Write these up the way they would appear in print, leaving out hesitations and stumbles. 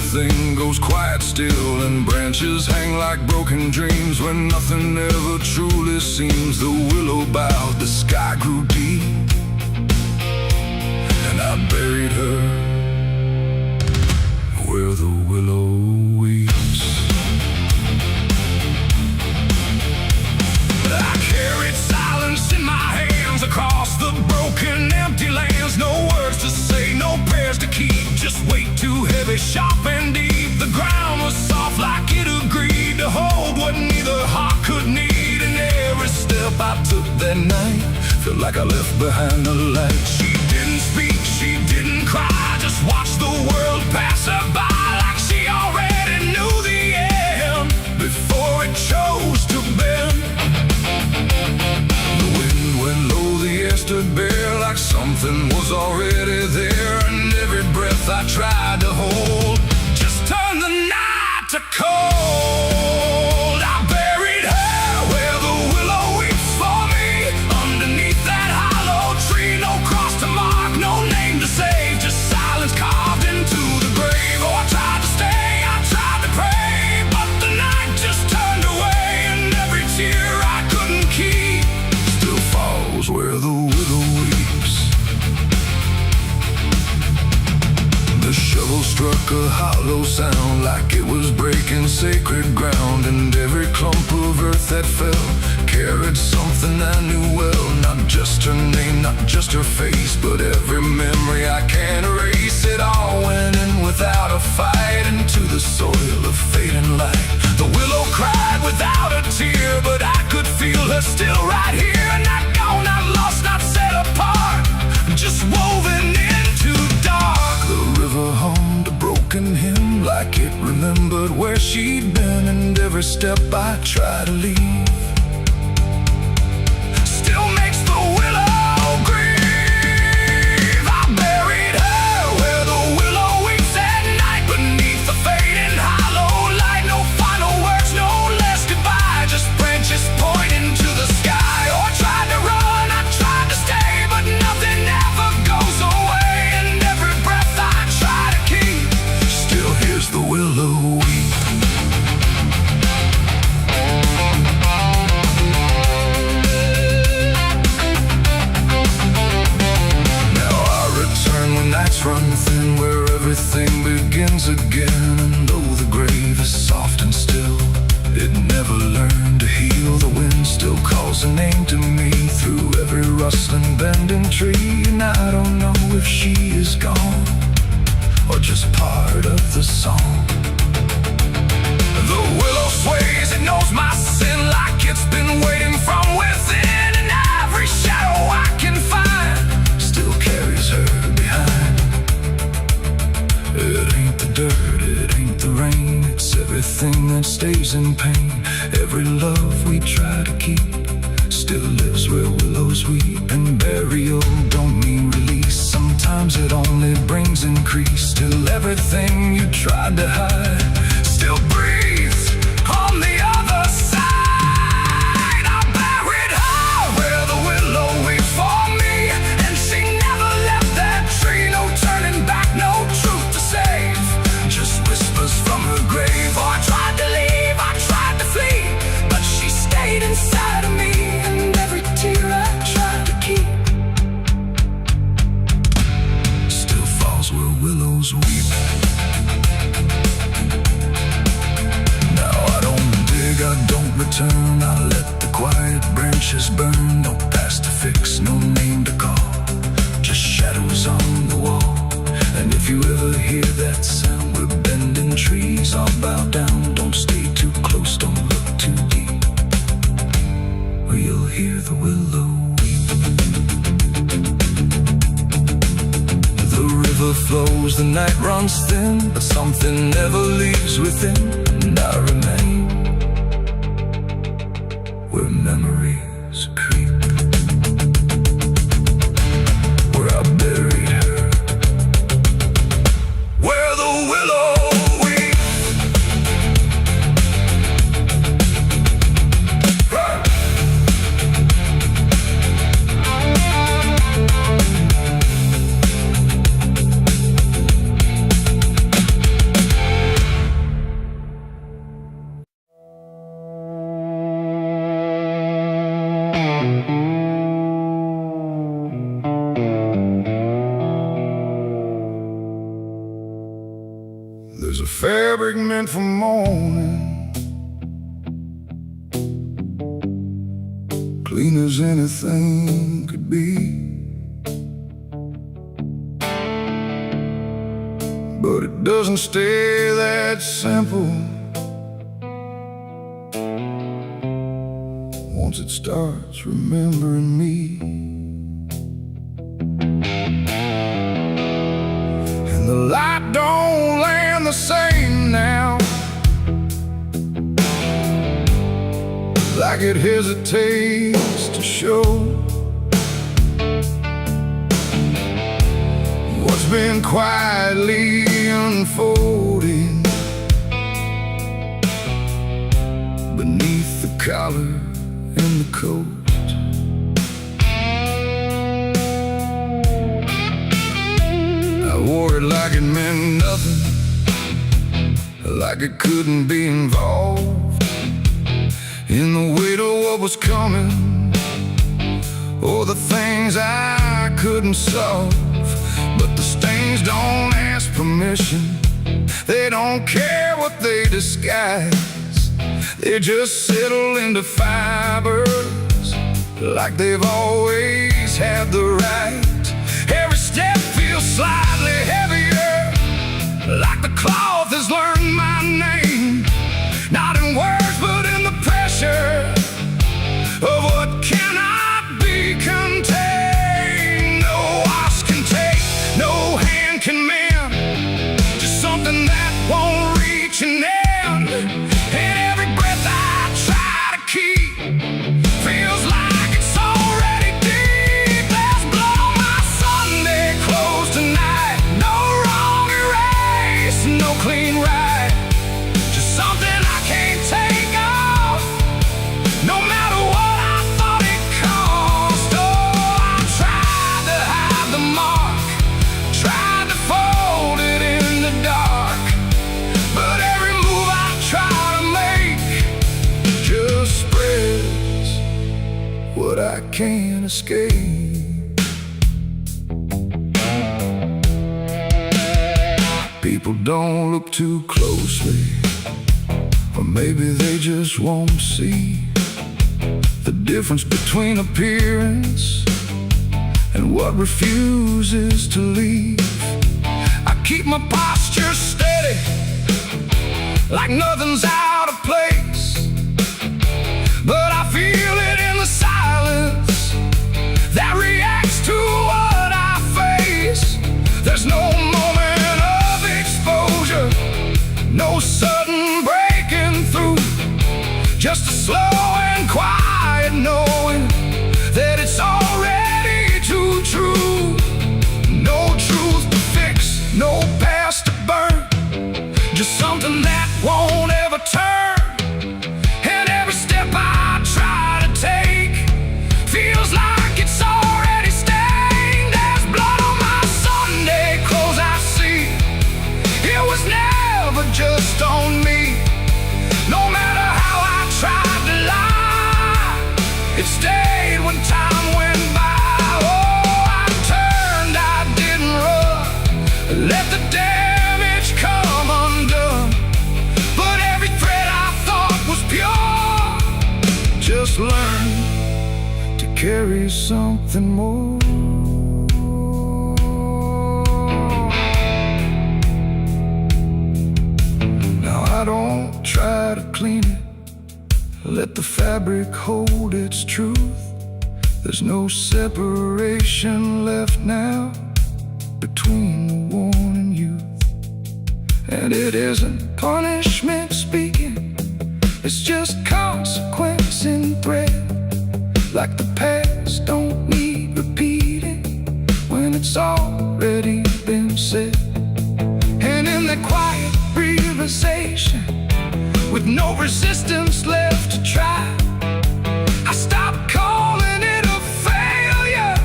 everything goes quiet still, and branches hang like broken dreams when nothing ever truly seems. The willow bowed, the sky grew deep, and I buried her where the willow weeps. I carried silence in my hands across the broken, empty lands. No words to say, no prayers to keep, just weight too heavy, sharp and deep. The ground was soft like it agreed to hold what neither heart could need. And every step I took that night felt like I left behind a light. She didn't speak, she didn't cry, just watched the world pass her by like she already knew the end before it chose to bend. The wind went low, the air stood bare like something was already there, and every breath I tried to hold just turned the night to cold. I buried her where the willow weeps for me, underneath that hollow tree. No cross to mark, no name to save, just silence carved into the grave. Oh, I tried to stay, I tried to pray, but the night just turned away, and every tear I couldn't keep still falls where the willow weeps. The shovel struck a hollow sound like it was breaking sacred ground, and every clump of earth that fell carried something I knew well. Not just her name, not just her face, but every memory I can't erase. It all went in without a fight into the soil of fate and light. The willow cried without a tear, but I could feel her still right here. Not gone, not lost, not set apart, just woven into dark. The river hummed a broken hymn like it remembered where she'd been, and every step I try to leave still makes the willow grieve. I buried her where the willow weeps at night, beneath the fading hollow light. No final words, no less goodbye, just branches pointing to the sky. Oh, I tried to run, I tried to stay, but nothing ever goes away, and every breath I try to keep still hears the willow weep. Nights run thin where everything begins again, and though the grave is soft and still, it never learned to heal. The wind still calls a name to me through every rustling bending tree, and I don't know if she is gone or just part of the song. The willow sways, it knows my sin like it's been waiting from within, and every shadow I can find still carries her behind. It ain't the dirt, it ain't the rain, it's everything that stays in pain. Every love we try to keep still lives where willows weep, and burial don't mean release, sometimes it only brings increase. Still everything you tried to hide still breathes on the other side. I buried her where the willow weeps for me, and she never left that tree. No turning back, no truth to save, just whispers from her grave. Oh, I tried to leave, I tried to flee, but she stayed inside of me, and every tear I tried to keep still falls where willows weep. Now I don't dig, I don't return, I let the quiet branches burn. No past to fix, no name to call, just shadows on the wall. And if you ever hear that sound, we're bending trees, I'll bow down. Don't stay too close, don't look too deep, or you'll hear the willow weep. The river flows, the night runs thin, but something never leaves within, and I remain where memories creep, where I buried her, where the willow weeps. is a fabric meant for mourning, clean as anything could be. But it doesn't stay that simple. Once it starts remembering me, and the light don't land the same now, like it hesitates to show what's been quietly unfolding beneath the collar and the coat. I wore it like it meant nothing, like it couldn't be involved in the weight of what was coming, or the things I couldn't solve. But the stains don't ask permission, they don't care what they disguise. They just settle into fibers, like they've always had the right. Every step feels slightly heavier, like the cloth has learned my name, not in words but in the pressure of what cannot be contained. No wash can take, no hand can mend, just something that won't reach an end. And every breath I try to keep feels like it's already deep. There's blood on my Sunday clothes tonight, no wrong erase, no clean right, just something I can't take off, no matter what I thought it cost. Oh, I tried to hide the mark, tried to fold it in the dark, but every move I try to make just spreads what I can't escape. People don't look too closely, or maybe they just won't see the difference between appearance and what refuses to leave. I keep my posture steady, like nothing's out of place, but I feel it in the silence that reacts to what I face. There's no moment of exposure, no sudden breaking through, just a slow and quiet knowing that it's already too true. No truth to fix, no past to burn, just something that won't ever turn. And every step I try to take feels like it's already stained. There's blood on my Sunday clothes I see, it was never just on me. No matter how I tried to lie, it stayed when time went by. Oh, I turned, I didn't run, let the damage come undone. But every thread I thought was pure just learned to carry something more. Now I don't try to clean it, let the fabric hold its truth. There's no separation left now between the worn and youth. And it isn't punishment speaking, it's just consequence in thread. Like the past don't need repeating when it's already been said. And in the quiet realization, with no resistance left to try, I stopped calling it a failure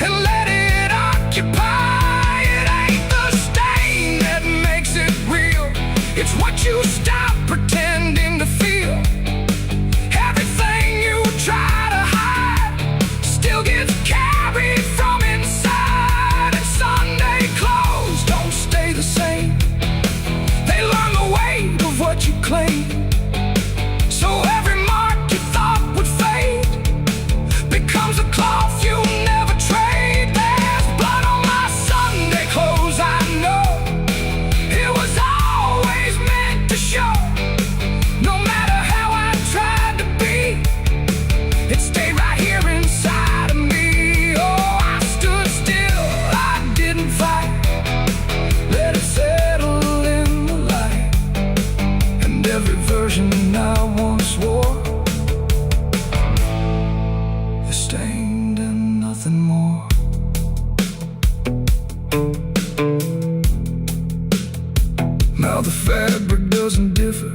and let it occupy. It ain't the stain that makes it real, it's what you stop pretending to feel. Everything you try to hide still gets carried from inside. And Sunday clothes don't stay the same, Now the fabric doesn't differ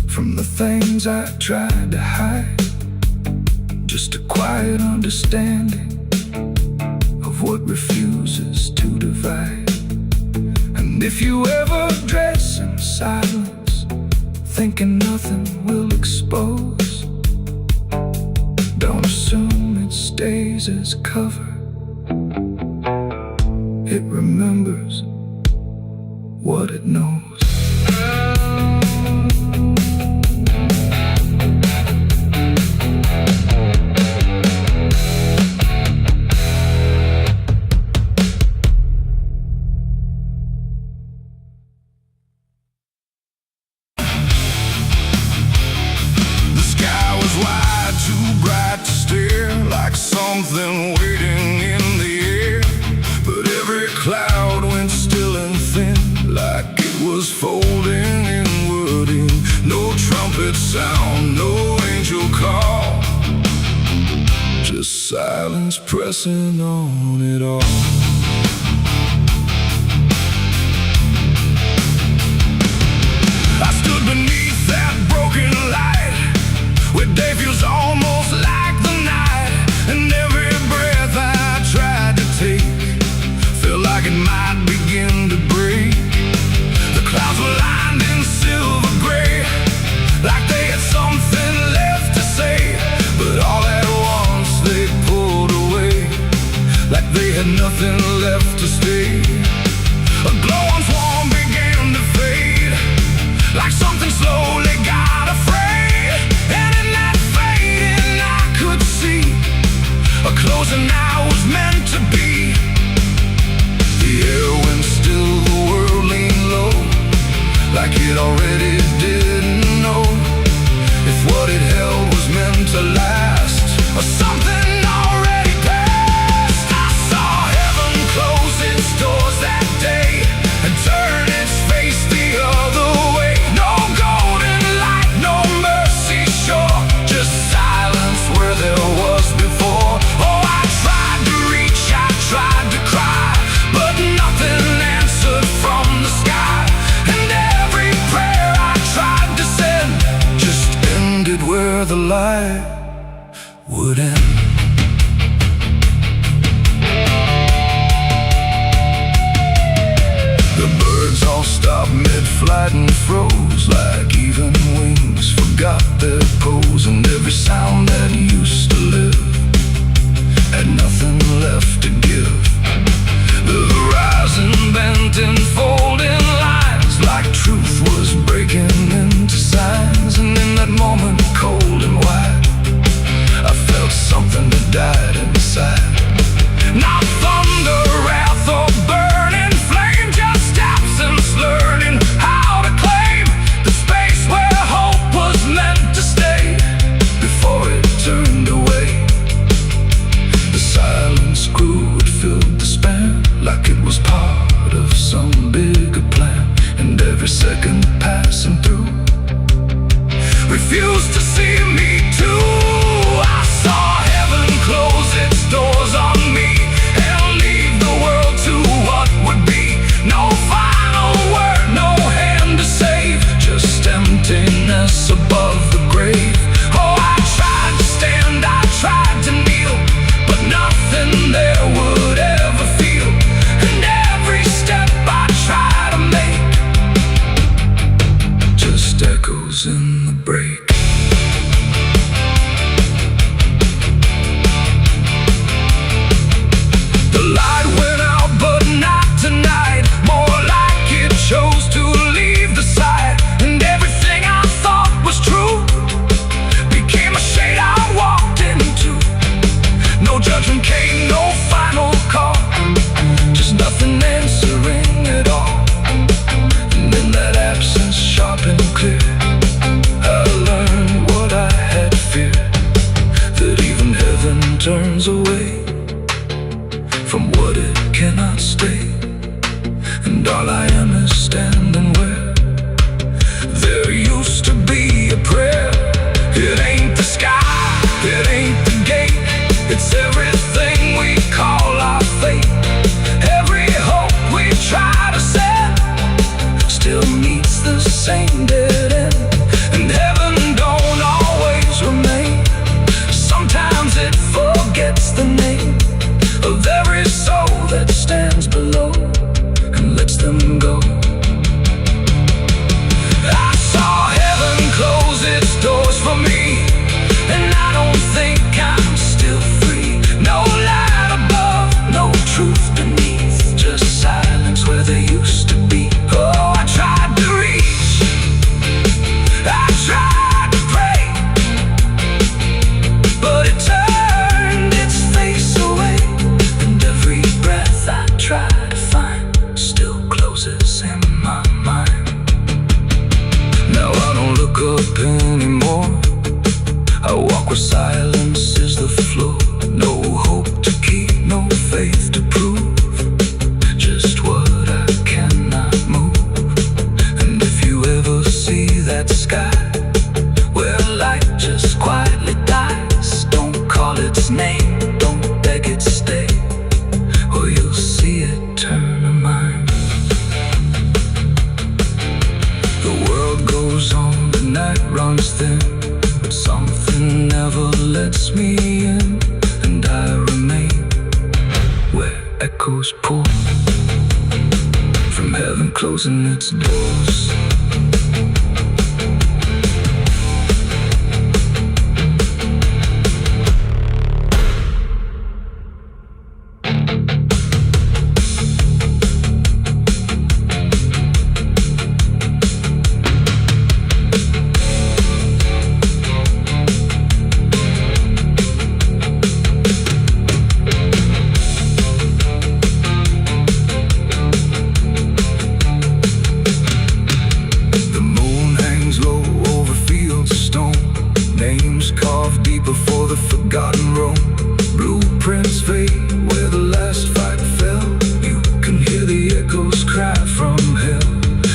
from the things I tried to hide. Just a quiet understanding of what refuses to divide. And if you ever dress in silence, thinking nothing will expose, don't assume it stays as cover. It remembers what it knows. Something waiting in the air, but every cloud went still and thin, like it was folding inward in. No trumpet sound, no angel call, just silence pressing on it all. I stood beneath that broken light, where day feels almost like the night. And every breath I tried to take felt like it might begin to break. The clouds were lined in silver gray, like they had something left to say. But all at once they pulled away, like they had nothing left to stay. A glow once warm began to fade, like something slowly got afraid. And in that fading I could see a closing I was meant to be. The air went still, the world leaned low, like it already didn't know if what it held was meant to last, or something already passed. I saw heaven close its doors that day and turn its face the other way. No golden light, no mercy shore, just silence where there was before. Tried to cry, but nothing answered from the sky. And every prayer I tried to send just ended where the light would end. The birds all stopped mid-flight and froze, like even wings forgot their pose. And every sound that used to live had nothing left to give. The horizon bent in folding lines, like truth was breaking into signs. And in that moment, cold and wide, I felt something that died inside. Not thunder, wrath, or burning flame, just absence learning how to claim the space where hope was meant to stay. same dead end. And heaven don't always remain. Sometimes it forgets the name of every soul that stands below and lets them go. I saw heaven close its doors for me, and I don't think I'm still free. No light above, no truth beneath, just silence where there used to be. Oh, I tried to reach, I tried to pray, but it turned its face away. And every breath I try to find still closes in my mind. Now I don't look up anymore, I walk where silence is the floor. No hope to keep, no faith to prove, just what I cannot move. And if you ever see that sky where light just quietly dies, don't call its name, don't beg it stay, or you'll see it turn a mind. The world goes on, the night runs thin, but something never lets me in, and I remain where echoes pour from heaven closing its doors. Before the forgotten roam, blueprints fade where the last fight fell. You can hear the echoes cry from hell.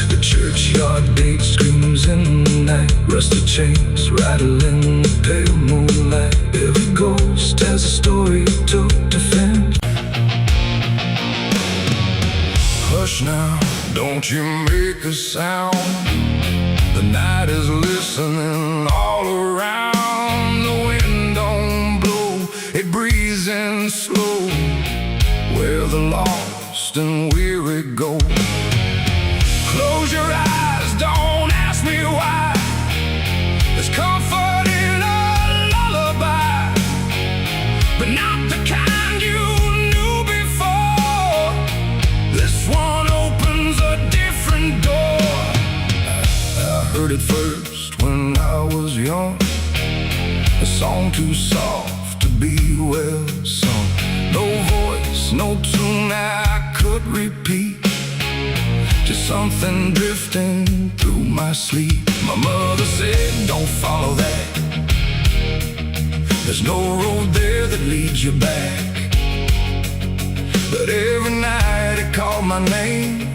The churchyard gate screams in the night, rusted chains rattle in the pale moonlight. Every ghost has a story to defend. Hush now, don't you make a sound. The night is listening all around. The wind don't blow, it breathes in slow, where the lost and weary go. Close your eyes, don't ask me why. There's comfort in a lullaby, but not the kind you knew before. This one opens a different door. I heard it first when I was young, a song too soft to be well sung. No voice, no tune I could repeat, just something drifting through my sleep. My mother said, don't follow that, there's no road there that leads you back. But every night it called my name,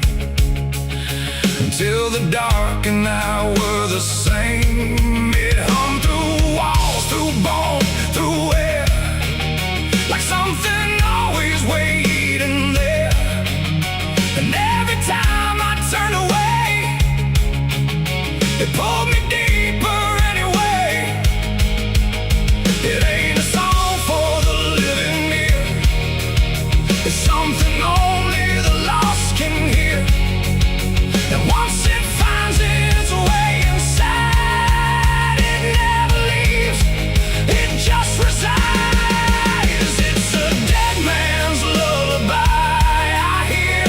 until the dark and I were the same. It hummed through walls, through bone, through air, like something always waiting there. And every time I turned away, it pulled me deeper anyway. It ain't a song for the living ear, it's something only the lost can hear. And once it finds its way inside, it never leaves, it just resides. It's a dead man's lullaby I hear,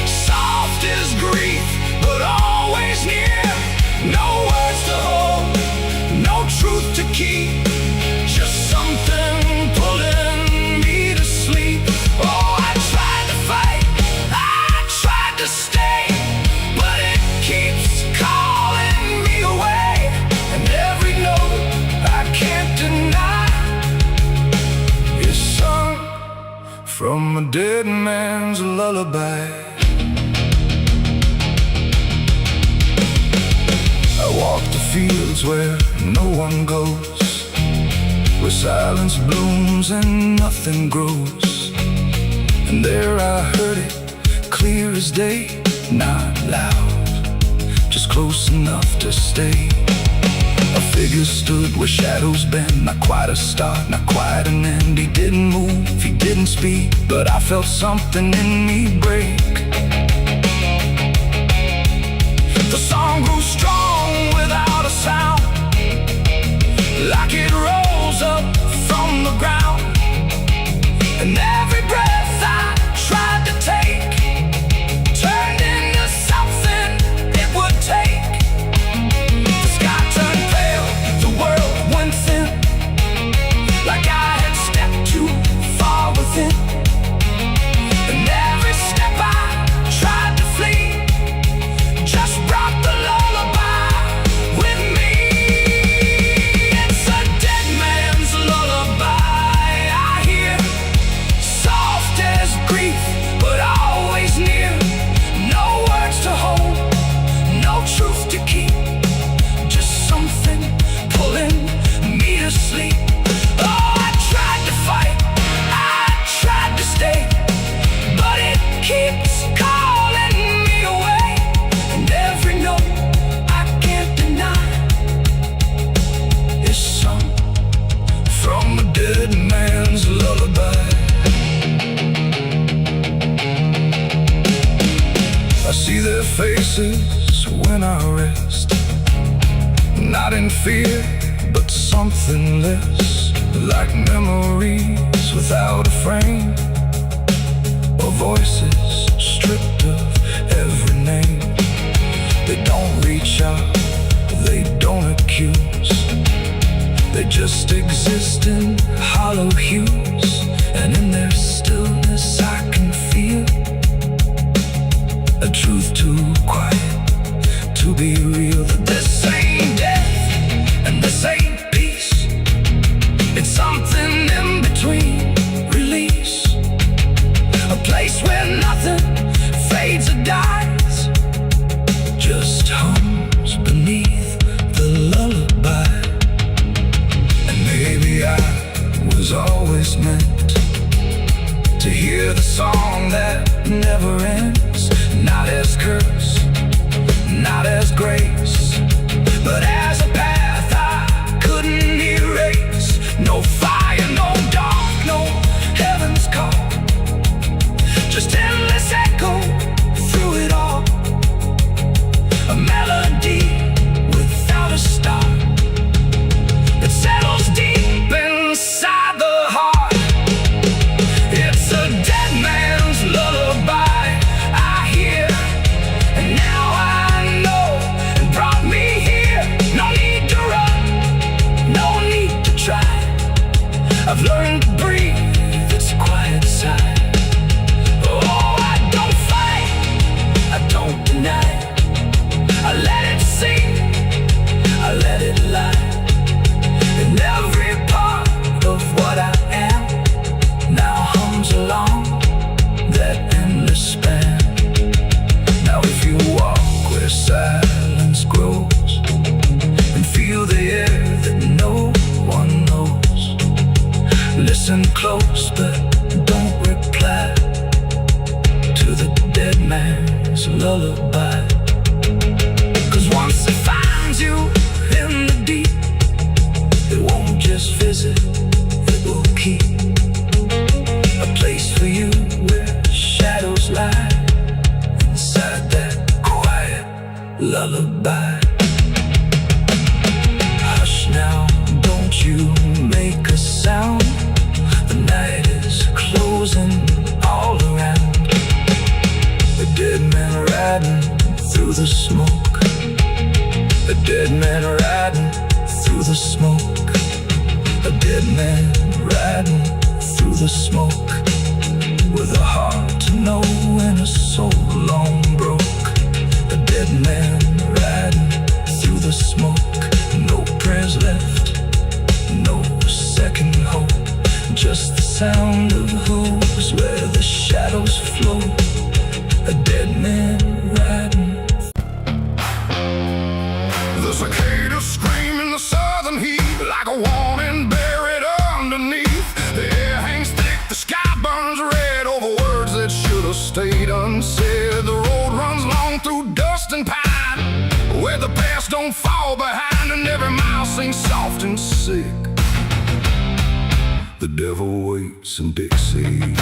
soft as grief, but always near. No words to hold, no truth to keep, just something pulling me to sleep. Oh, I tried to fight, I tried to stay, but it keeps calling me away. And every note I can't deny is sung from a dead man's lullaby. I walk the fields where no one goes, where silence blooms and nothing grows. And there I heard it clear as day, not loud, just close enough to stay. A figure stood where shadows bend, not quite a start, not quite an end. He didn't move, he didn't speak, but I felt something in me break. The song grew strong without a sound, like it rose up from the ground. And every breath I tried to take turned into something it would take. The sky turned pale, the world went thin, like I had stepped too far within. And every step I tried to flee just brought the lullaby with me. It's a dead man's lullaby I hear, soft as grief, but always near. No words to hold, no truth to keep, just something pulling me to sleep. Oh, I tried to fight, I tried to stay, but it keeps calling me away. And every note I can't deny is sung from a dead man's lullaby. I see their faces when I rest, not in fear, but something less, like memories without a frame, or voices stripped of every name. They don't reach out, they don't accuse, they just exist in hollow hues. And in their stillness I can feel a truth too quiet to be real. That this ain't death and this ain't peace, it's something in between. Release, a place where nothing fades or dies, just hums beneath the lullaby. And maybe I was always meant to hear the song that never ends, not as curse, not as grace, but as a path I couldn't erase. No fire, no dark, no heaven's call, just endless echo through it all. A melody without a start that settles deep inside the heart. It's a dead man's lullaby I hear, and now I know it brought me here. No need to run, no need to try, I've learned to breathe this quiet sigh. Oh, I don't fight, I don't deny, I let it sing, I let it lie. And every part of what I am now hums along that endless span. Now if you walk where silence grows and feel the air that no one knows, listen close but don't reply to the dead man's lullaby. 'Cause once it finds you in the deep, it won't just visit, it will keep a place for you where shadows lie inside that quiet lullaby. Hush now, don't you make a sound, the night is closing all around. A dead man riding through the smoke, a dead man riding through the smoke, a dead man riding through the smoke, with a heart to know and a soul long broke. A dead man riding through the smoke, no prayers left, no second hope, just the sound of hooves where the shadows flow. A dead man riding. The cicadas scream in the southern heat like a warning buried underneath. The air hangs thick, the sky burns red over words that should have stayed unsaid. The road runs long through dust and pine, fall behind, and every mile sings soft and sick. The devil waits in Dixie.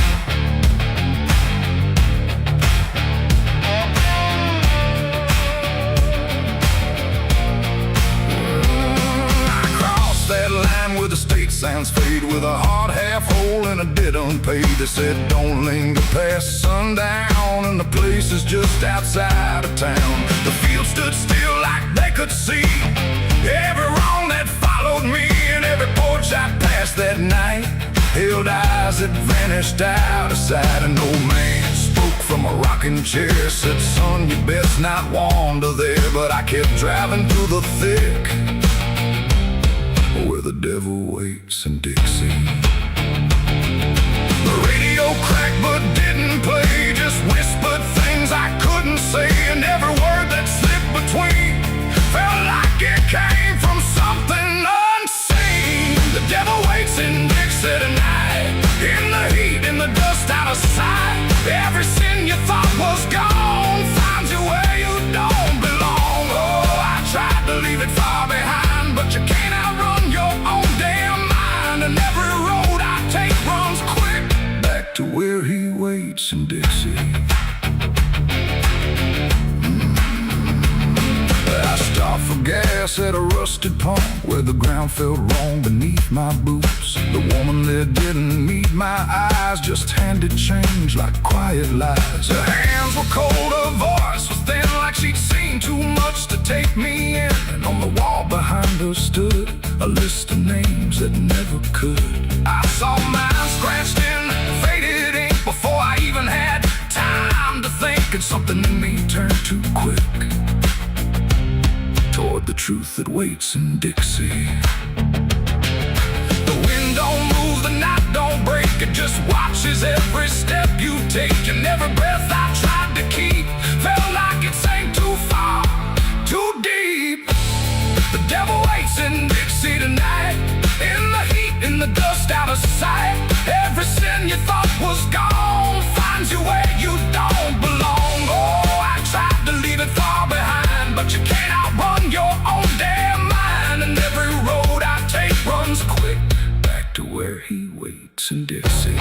That line where the state signs fade, with a hard half hole and a debt unpaid. They said don't linger past sundown, and the place is just outside of town. The field stood still like they could see every wrong that followed me, and every porch I passed that night held eyes that vanished out of sight. An old man spoke from a rocking chair, said, son, you best not wander there. But I kept driving through the thick, where the devil waits in Dixie. The radio cracked but didn't play, just whispered things I couldn't say, and every word that slipped between felt like it came from something unseen. The devil waits in Dixie tonight, in the heat, in the dust, out of sight. Every sin you thought was gone finds you where you don't belong. Oh, I tried to leave it far behind, but you can't outrun your own damn mind. And every road I take runs quick back to where he waits in Dixie. I stopped for gas at a rusted pump where the ground felt wrong beneath my boots. The woman there didn't meet my eyes, just handed change like quiet lies. Her hands were cold, her voice was thin, like she'd seen too much to take me in. And on the wall behind her stood a list of names that never could. I saw mine scratched in faded ink before I even had time to think, and something in me turned too quick toward the truth that waits in Dixie. The wind don't move, the night don't break, it just watches every step you take. And every breath I tried to keep felt like it sank too far, too deep. The devil waits in Dixie tonight, in the heat, in the dust, out of sight. Every sin you thought was gone finds you where you don't belong. Oh, I tried to leave it far behind, but you can't outrun your own damn mind. And every road I take runs quick back to where he waits in Dixie.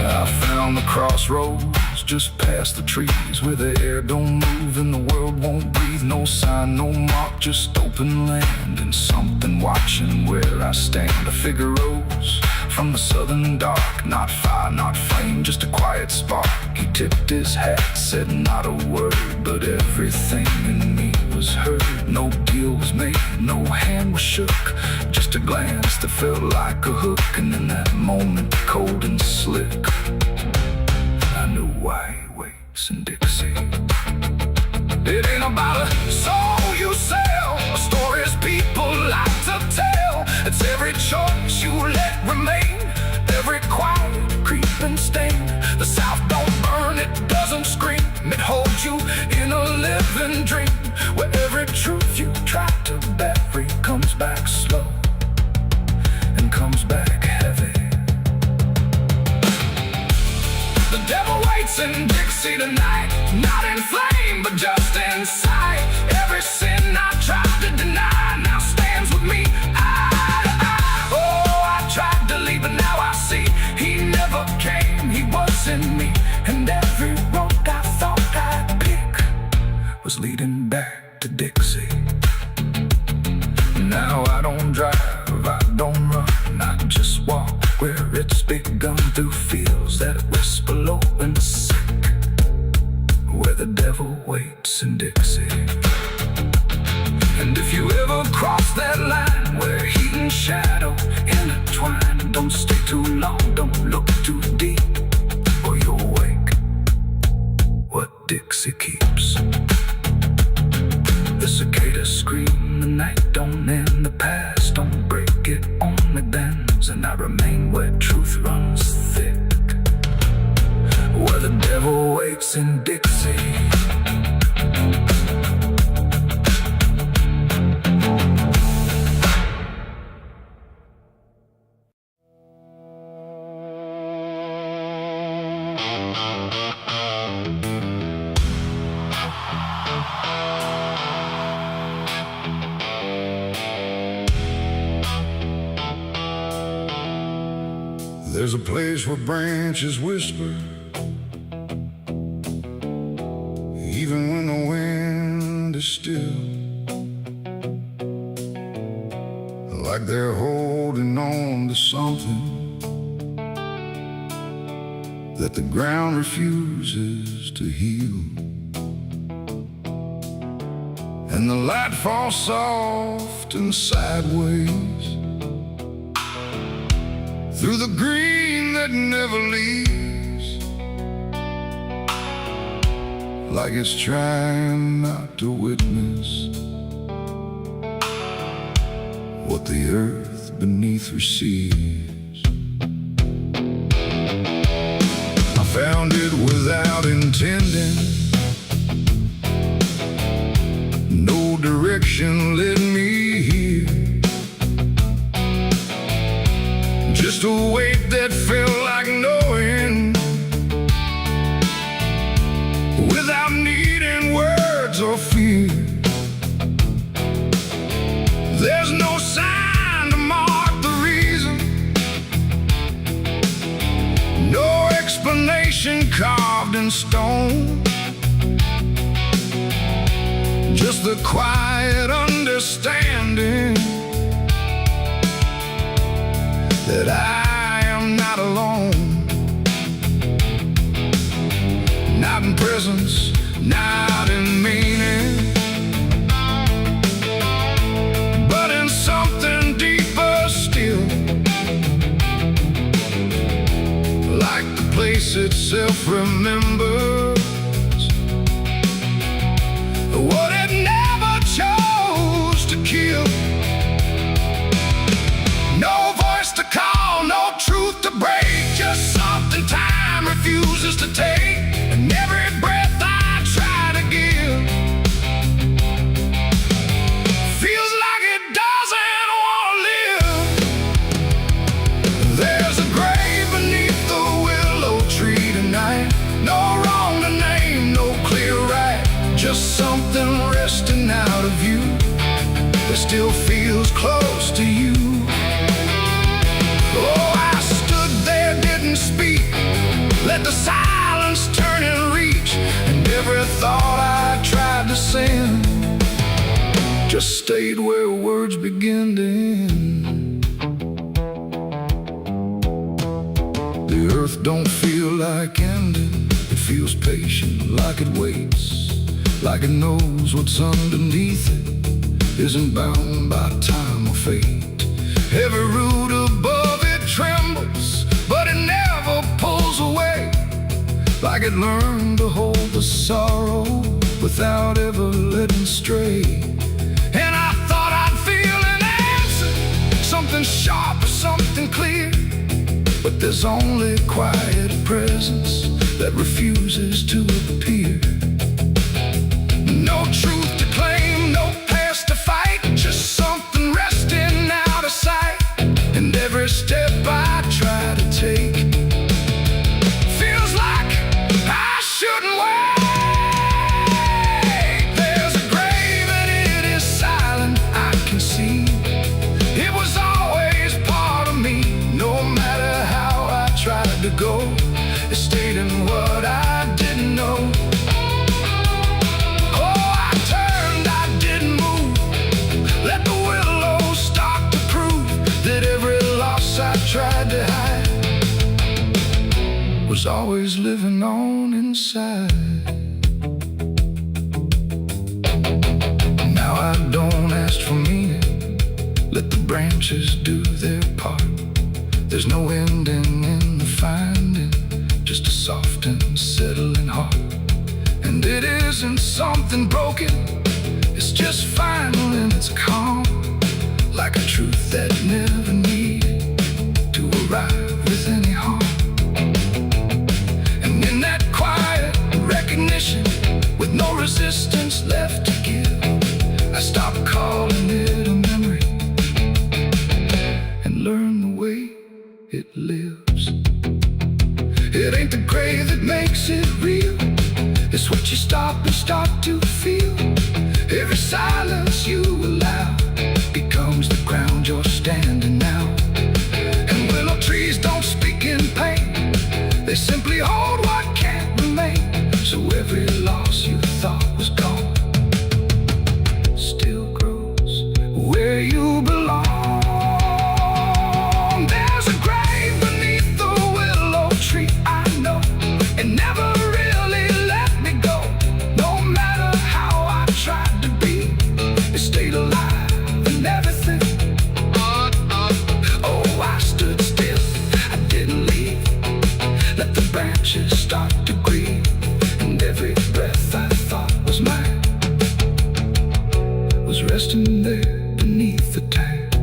I found the crossroads just past the trees, where the air don't move and the world won't breathe. No sign, no mark, just open land, and something watching where I stand. A figure rose from the southern dark, not fire, not flame, just a quiet spark. He tipped his hat, said not a word, but everything in me was heard. No deal was made, no hand was shook, just a glance that felt like a hook. And in that moment, cold and slick, I knew why he waits in Dixie. It ain't about a soul you sell, stories people like to tell. It's every choice you let remain, every quiet creeping stain. The South don't burn, it doesn't scream, it holds you in a living dream, where every truth you try to bury comes back slow and comes back heavy. The devil waits in Dixie tonight, not in flame, but just in sight. Every sin I tried to deny now stands with me eye to eye. Oh, I tried to leave, but now I see he never came, he was in me. And every road I thought I'd pick was leading back to Dixie. Now I don't drive, I don't run, I just walk where it's begun, through fields that whisper low and sick, where the devil waits in Dixie. And if you ever cross that line where heat and shadow intertwine, don't stay too long, don't look too deep, or you'll wake what Dixie keeps. The cicadas scream, the night don't end, the past don't break, it only bends. And I remain where truth runs thick, where the devil waits in Dixie. There's a place where branches whisper, even when the wind is still, like they're holding on to something that the ground refuses to heal. And the light falls soft and sideways through the green that never leaves, like it's trying not to witness what the earth beneath receives. I found it without intending, no direction led me here, just a weight that felt like knowing, without needing words or fear. There's no sign to mark the reason, no explanation carved in stone, just the quiet understanding that I am not alone. Not in presence, not in meaning, but in something deeper still, like the place itself remembers what it never chose to kill. No voice to call, no truth to break, just something time refuses to take. And every breath I try to give feels like it doesn't want to live. There's a grave beneath the willow tree tonight, no wrong to name, no clear right, just something resting out of you that still feels close to you. Oh, I stood there, didn't speak, let the silence turn and reach, and every thought I tried to send just stayed where words begin to end. The earth don't feel like ending, it feels patient, like it waits, like it knows what's underneath it isn't bound by time or fate. Every root above it trembles, but it never pulls away, like it learned to hold the sorrow without ever letting stray. And I thought I'd feel an answer, something sharp or something clear, but there's only quiet presence that refuses to appear. No truth to claim, no past to fight, just something resting out of sight. And every step I try to take feels like I shouldn't wait. There's a grave and it is silent, I can see. It was always part of me, no matter how I tried to go. It stayed in what I didn't know. I tried to hide was always living on inside. Now I don't ask for meaning, let the branches do their part. There's no ending in the finding, just a soft and settling heart. And it isn't something broken, it's just final and it's calm, like a truth that never needed to arrive with any harm. And in that quiet recognition, with no resistance left to give, I stopped calling it a memory and learned the way it lives. It ain't the grave that makes it real, it's what you stop and start to feel. Every silence you allow becomes the ground you're standing now. And willow trees don't speak in They simply hold what can't remain. So every loss you thought was gone still grows where you belong. There's a grave beneath the willow tree, I know. It never really let me go. No matter how I tried to be, it stayed alive and everything. Oh, I stood still, I didn't leave. Let the branches start to grieve. And every breath I thought was mine was resting there beneath the tank.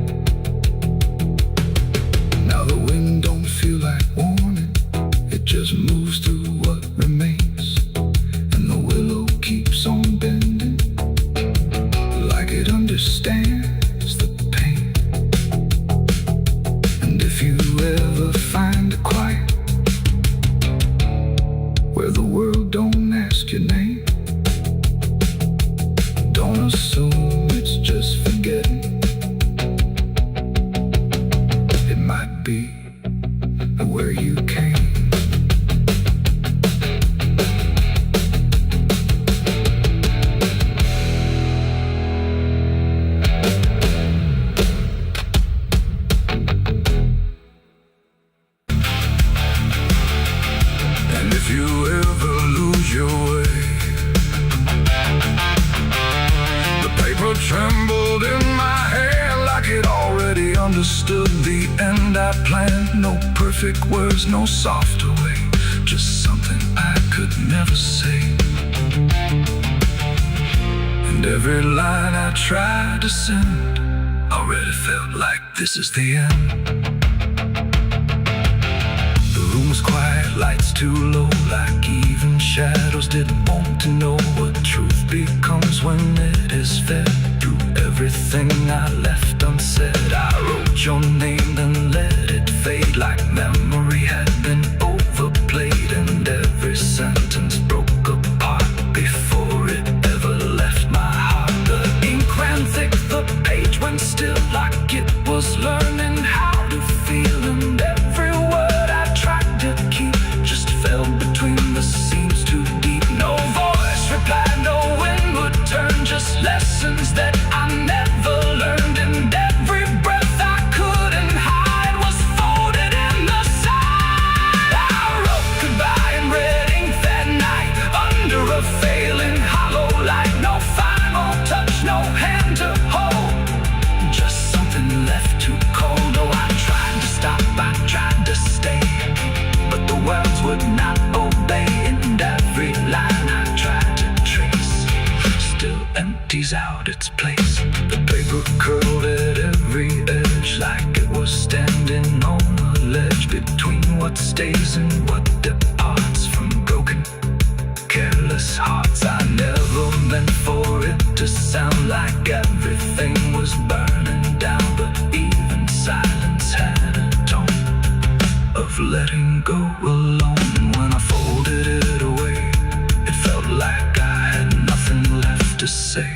Now the wind don't feel like warning, it just moves through what remains. And the willow keeps on bending, like it understands the pain. And if you ever find a quiet where the world don't ask your name, don't assume it's just forgetting. It might be where you came. And if you ever lose your way, the paper trembled in my hand like it already understood the end I planned. No perfect words, no softer way, just something I could never say. And every line I tried to send already felt like this is the end. The room was quiet, lights too low, like even shadows didn't want to know what truth becomes when it is fed. Through everything I left unsaid, I wrote your name, then let it fade like memory had been overplayed. And every sentence broke apart before it ever left my heart. The ink ran thick, the page went still, like it was learning how to feel. And every word I tried to keep just fell between the seams too deep. No voice replied, no wind would turn, just lessons that I never learned. And every breath I couldn't hide was folded in the side. I wrote goodbye in red ink that night under a failing hollow light. No final touch, no hand to hold, just something left too cold. Oh, I tried to stop, I tried to stay, but the words would not obey. And every line I tried to trace still empties out its place. The paper curled at every edge like it was standing on a ledge between what stays and what departs from broken, careless hearts. I never meant for it to sound like everything was burning down, but even silence had a tone of letting go alone. When I folded it away, it felt like I had nothing left to say.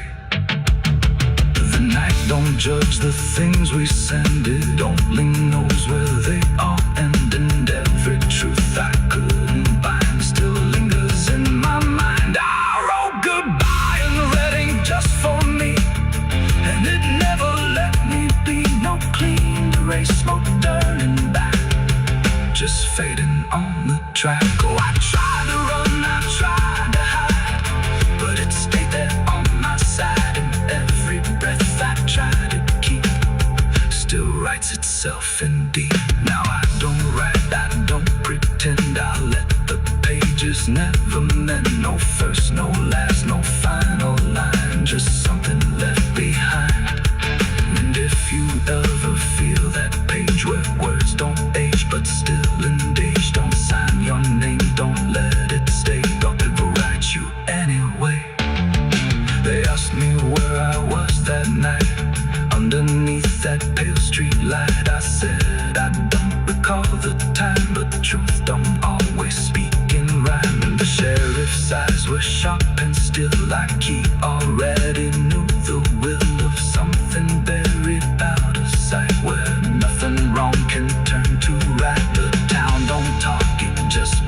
The night don't judge the things we send, it only knows where they all end. And every truth I couldn't bind still lingers in my mind. I wrote goodbye in red ink just for me, and it never let me be. No clean erase, no turning back, just fading on the track. Oh, I tried to run, I tried to hide, but it stayed there on my side. And every breath I tried to keep still writes itself in deep. Now I don't write, I don't pretend, I let the pages never meant. No first, no last, no final line, just something left behind. And if you ever feel that page where words don't age but still engage, don't sign your name, don't let it stay. Don't ever write you anyway. They asked me where I was that night underneath that pale street light. I said I don't recall the time, but truth don't always speak in rhyme. And the sheriff's eyes were sharp and still, like he already knew the will of something buried out of sight, where nothing wrong can turn to right. The town don't talk, it just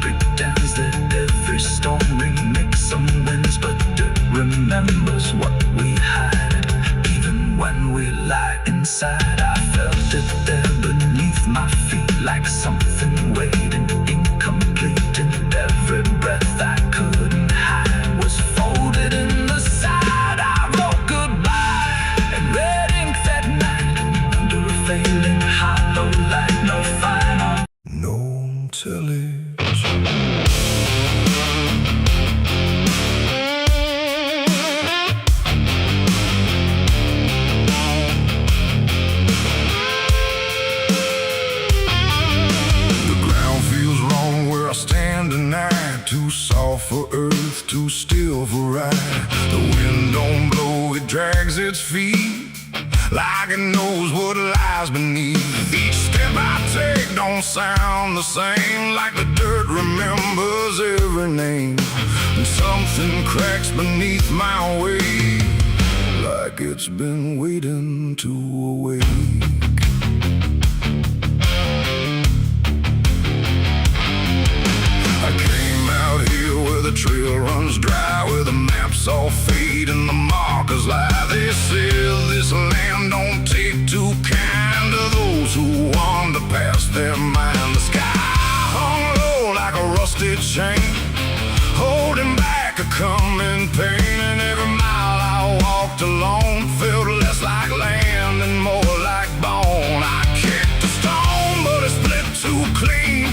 earth too still for ride. The wind don't blow, it drags its feet like it knows what lies beneath. Each step I take don't sound the same, like the dirt remembers every name. And something cracks beneath my weight, like it's been waiting to awake. I came out here where the trail runs dry, where the maps all fade and the markers lie. They said this land don't take too kind to those who wander past their mind. The sky hung low like a rusted chain, holding back a coming pain. And every mile I walked alone felt less like land and more like bone. I kicked a stone, but it split too clean,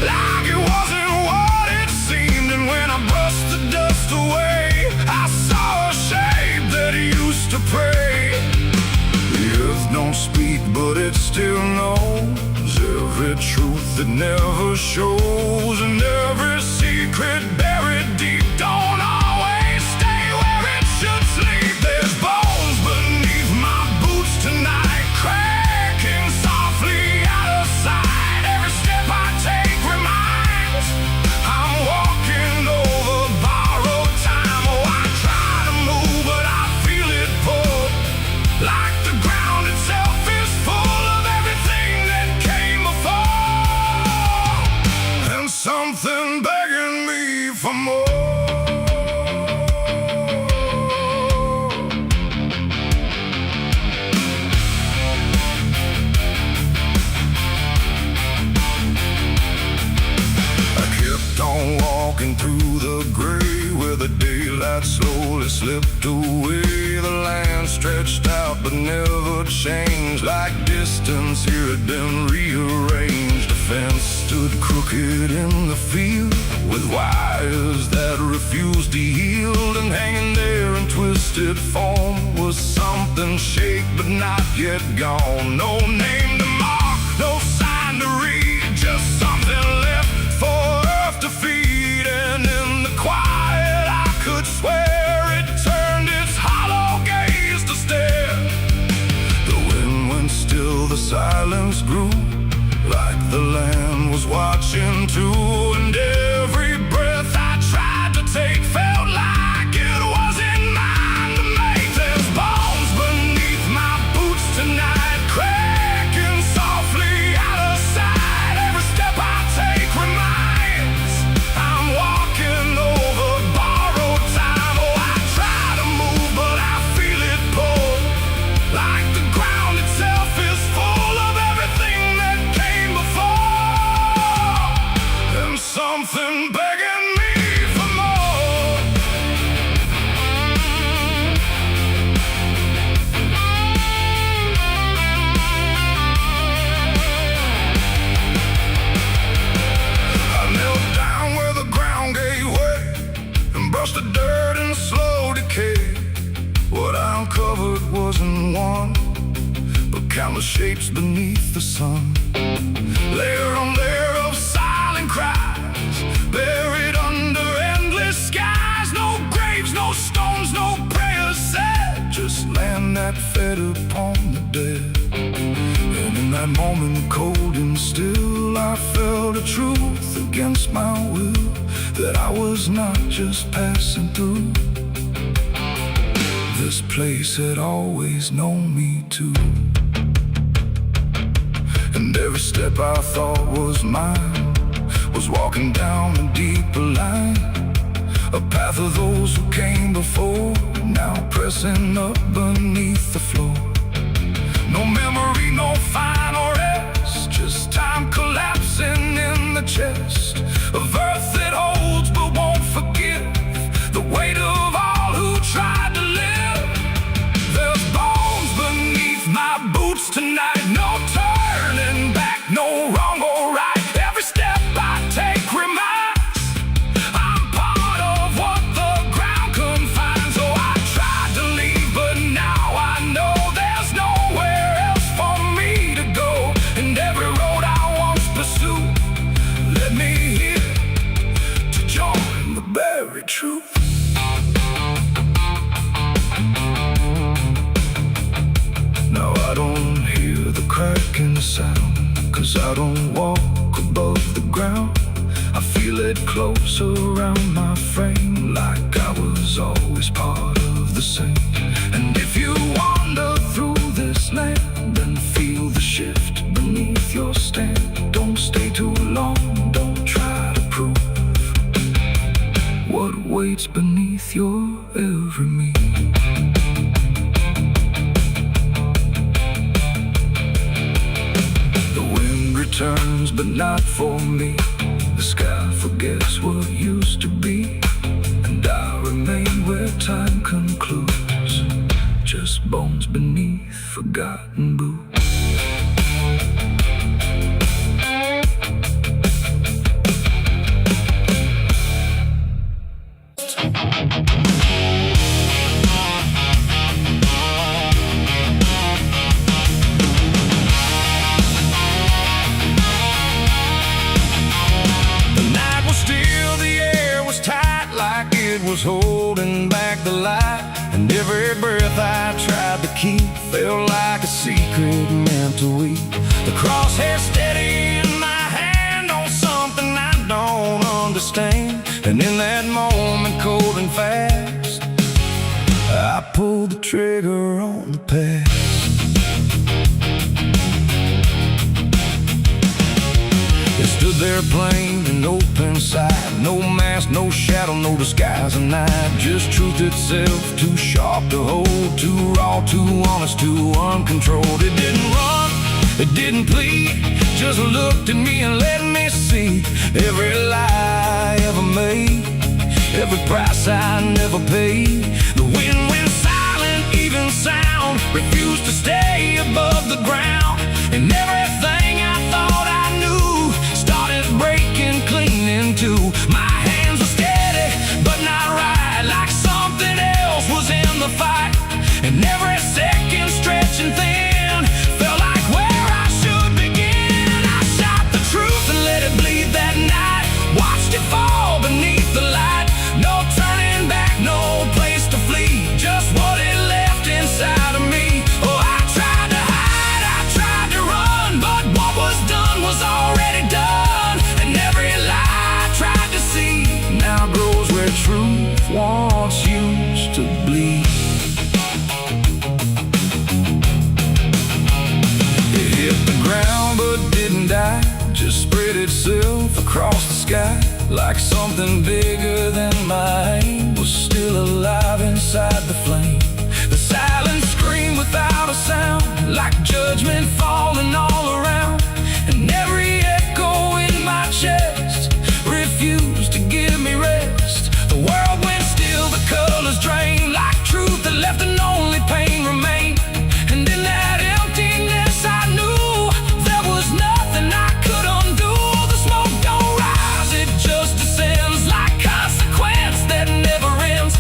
like it wasn't what it seemed. And when I brushed the dust away, I saw a shape that used to pray. The earth don't speak, but it still knows every truth that never shows. And every secret buried deep don't always stay where it should sleep. There's bones beneath my boots tonight, cracking softly out of sight. Every step I take reminds I'm walking over borrowed time. Oh, I try to move, but I feel it pull, like the ground itself is full of everything that came before, and something begging me for more. I kept on walking through the gray, where the daylight slowly slipped away. The land stretched out but never changed, like distance here had been rearranged. The fence stood crooked in the field, with wires that refused to yield. And hanging there in twisted form was something shaped but not yet gone. No name to mark, no sign to read, just something left for earth to feed. And in the quiet I could swear it turned its hollow gaze to stare. The wind went still, the silence grew, like the land was watching too. And every breath I tried to take felt like it wasn't mine to make. There's bones beneath my boots tonight, cracking softly out of sight. Every step I take reminds I'm walking over borrowed time. Oh, I try to move, but I feel it pull, like the ground itself is full of everything that came before, and something begging me for more. I knelt down where the ground gave way and brushed the dirt in slow decay. What I uncovered wasn't one, but countless shapes beneath the sun. Layer on layer of silent cries, buried under endless skies. No graves, no stones, no prayers said, just land that fed upon the dead. And in that moment, cold and still, I felt a truth against my will, that I was not just passing through. This place had always known me too. And every step I thought was mine was walking down a deeper line, a path of those who came before, now pressing up beneath the floor. No memory, no final rest, just time collapsing in the chest of earth that holds but won't forgive the weight of all who tried to live. There's bones beneath my boots tonight, no turning back, no wrong or right. Every step I take reminds I'm part of what the ground confines. Oh, I tried to leave, but now I know there's nowhere else for me to go. And every road I once pursued led me here, very truth. Now I don't hear the cracking sound, 'cause I don't walk above the ground. I feel it close around my frame, like I was always part of the same. And if you wander through this land, then feel the shift beneath your stand. Don't stay too long, don't try to prove what waits beneath your every move. The wind returns, but not for me. The sky forgets what used to be, and I remain where time concludes, just bones beneath forgotten boots. Was holding back the light, and every breath I tried to keep felt like a secret meant to weep. The crosshair steady in my hand on something I don't understand, and in that moment, cold and fast, I pulled the trigger on the past. It stood there plain and open sight, no mask, no shadow, no disguise at night. Just truth itself, too sharp to hold, too raw, too honest, too uncontrolled. It didn't run, it didn't plead, just looked at me and let me see every lie I ever made, every price I never paid. The wind went silent, even sound refused to stay above the ground, and everything I thought I knew started breaking clean in two. My hands were steady, but not right, like something else was in the fight, and every second stretching thin felt like where I should begin. I shot the truth and let it bleed that night, watched it fall beneath the light. No turning back, no place to flee, just what it left inside of me. Oh, I tried to hide, I tried to run, but what was done was already done, and every lie I tried to see now grows where truth once used to bleed. It hit the ground but didn't die, just spread itself across the sky, like something bigger than my aim was still alive inside the flame. The silence screamed without a sound, like judgment falling all around, and every echo in my chest refused to give me rest. The world went still, the colors drained, like truth that left and only pain remained. And in that emptiness I knew there was nothing I could undo. The smoke don't rise, it just descends, like consequence that never ends.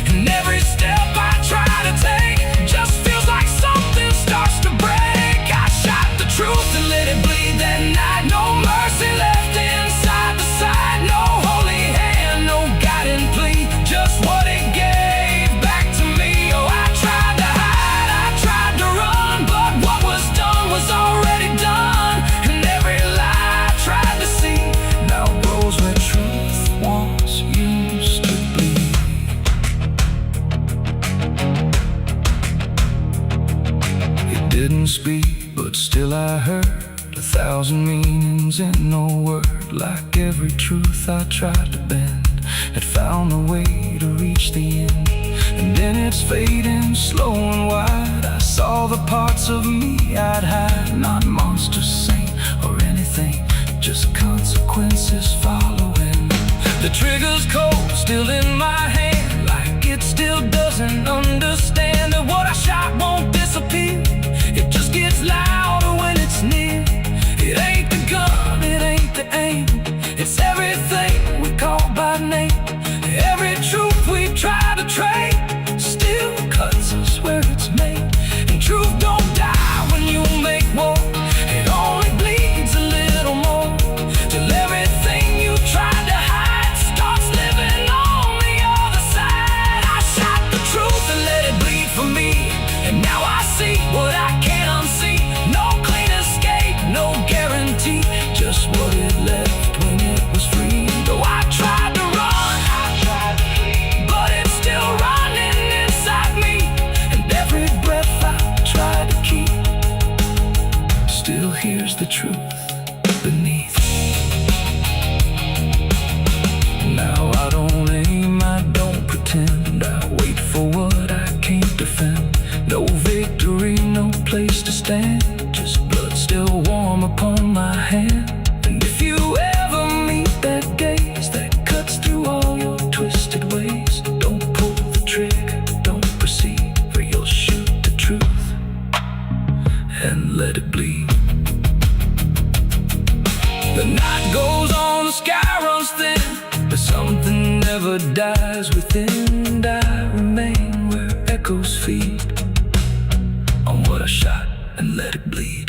And every step I try to take just feels like something starts to break. I shot the truth and let it bleed that night. No mercy left inside the side, no holy hand, no guiding plea, just what it gave back to me. Oh, I tried to hide, I tried to run, but what was done was already done, and every lie I tried to see now grows where truth once used to bleed. It didn't speak, but still I heard 1,000 meanings in no word, like every truth I tried to bend had found a way to reach the end. And then it's fading slow and wide, I saw the parts of me I'd hide, not monsters, saint, or anything, just consequences following. The trigger's cold, still in my hand, like it still doesn't understand that what I shot won't disappear, it just gets louder when it's near. It ain't the gun, it ain't the aim, it's everything we call by name. Every truth we try to trade still cuts us where it's made. And truth don't die when you make war, it only bleeds a little more, till everything you tried to hide starts living on truth beneath. Now I don't aim, I don't pretend, I wait for what I can't defend. No victory, no place to stand, just blood still warm upon my hand. And if you ever meet that gaze that cuts through all your twisted ways, don't pull the trigger, don't proceed, for you'll shoot the truth and let it bleed. The night goes on, the sky runs thin, but something never dies within. And I remain where echoes feed on what I shot and let it bleed.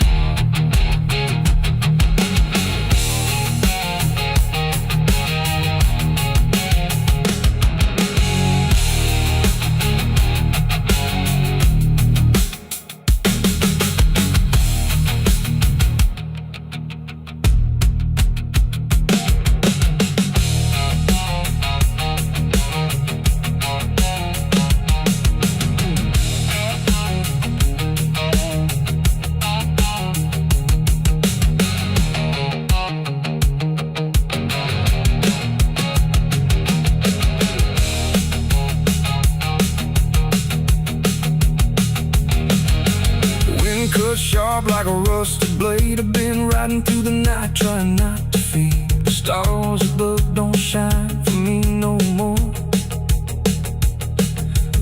Cut sharp like a rusted blade, I've been riding through the night trying not to fade. The stars above don't shine for me no more.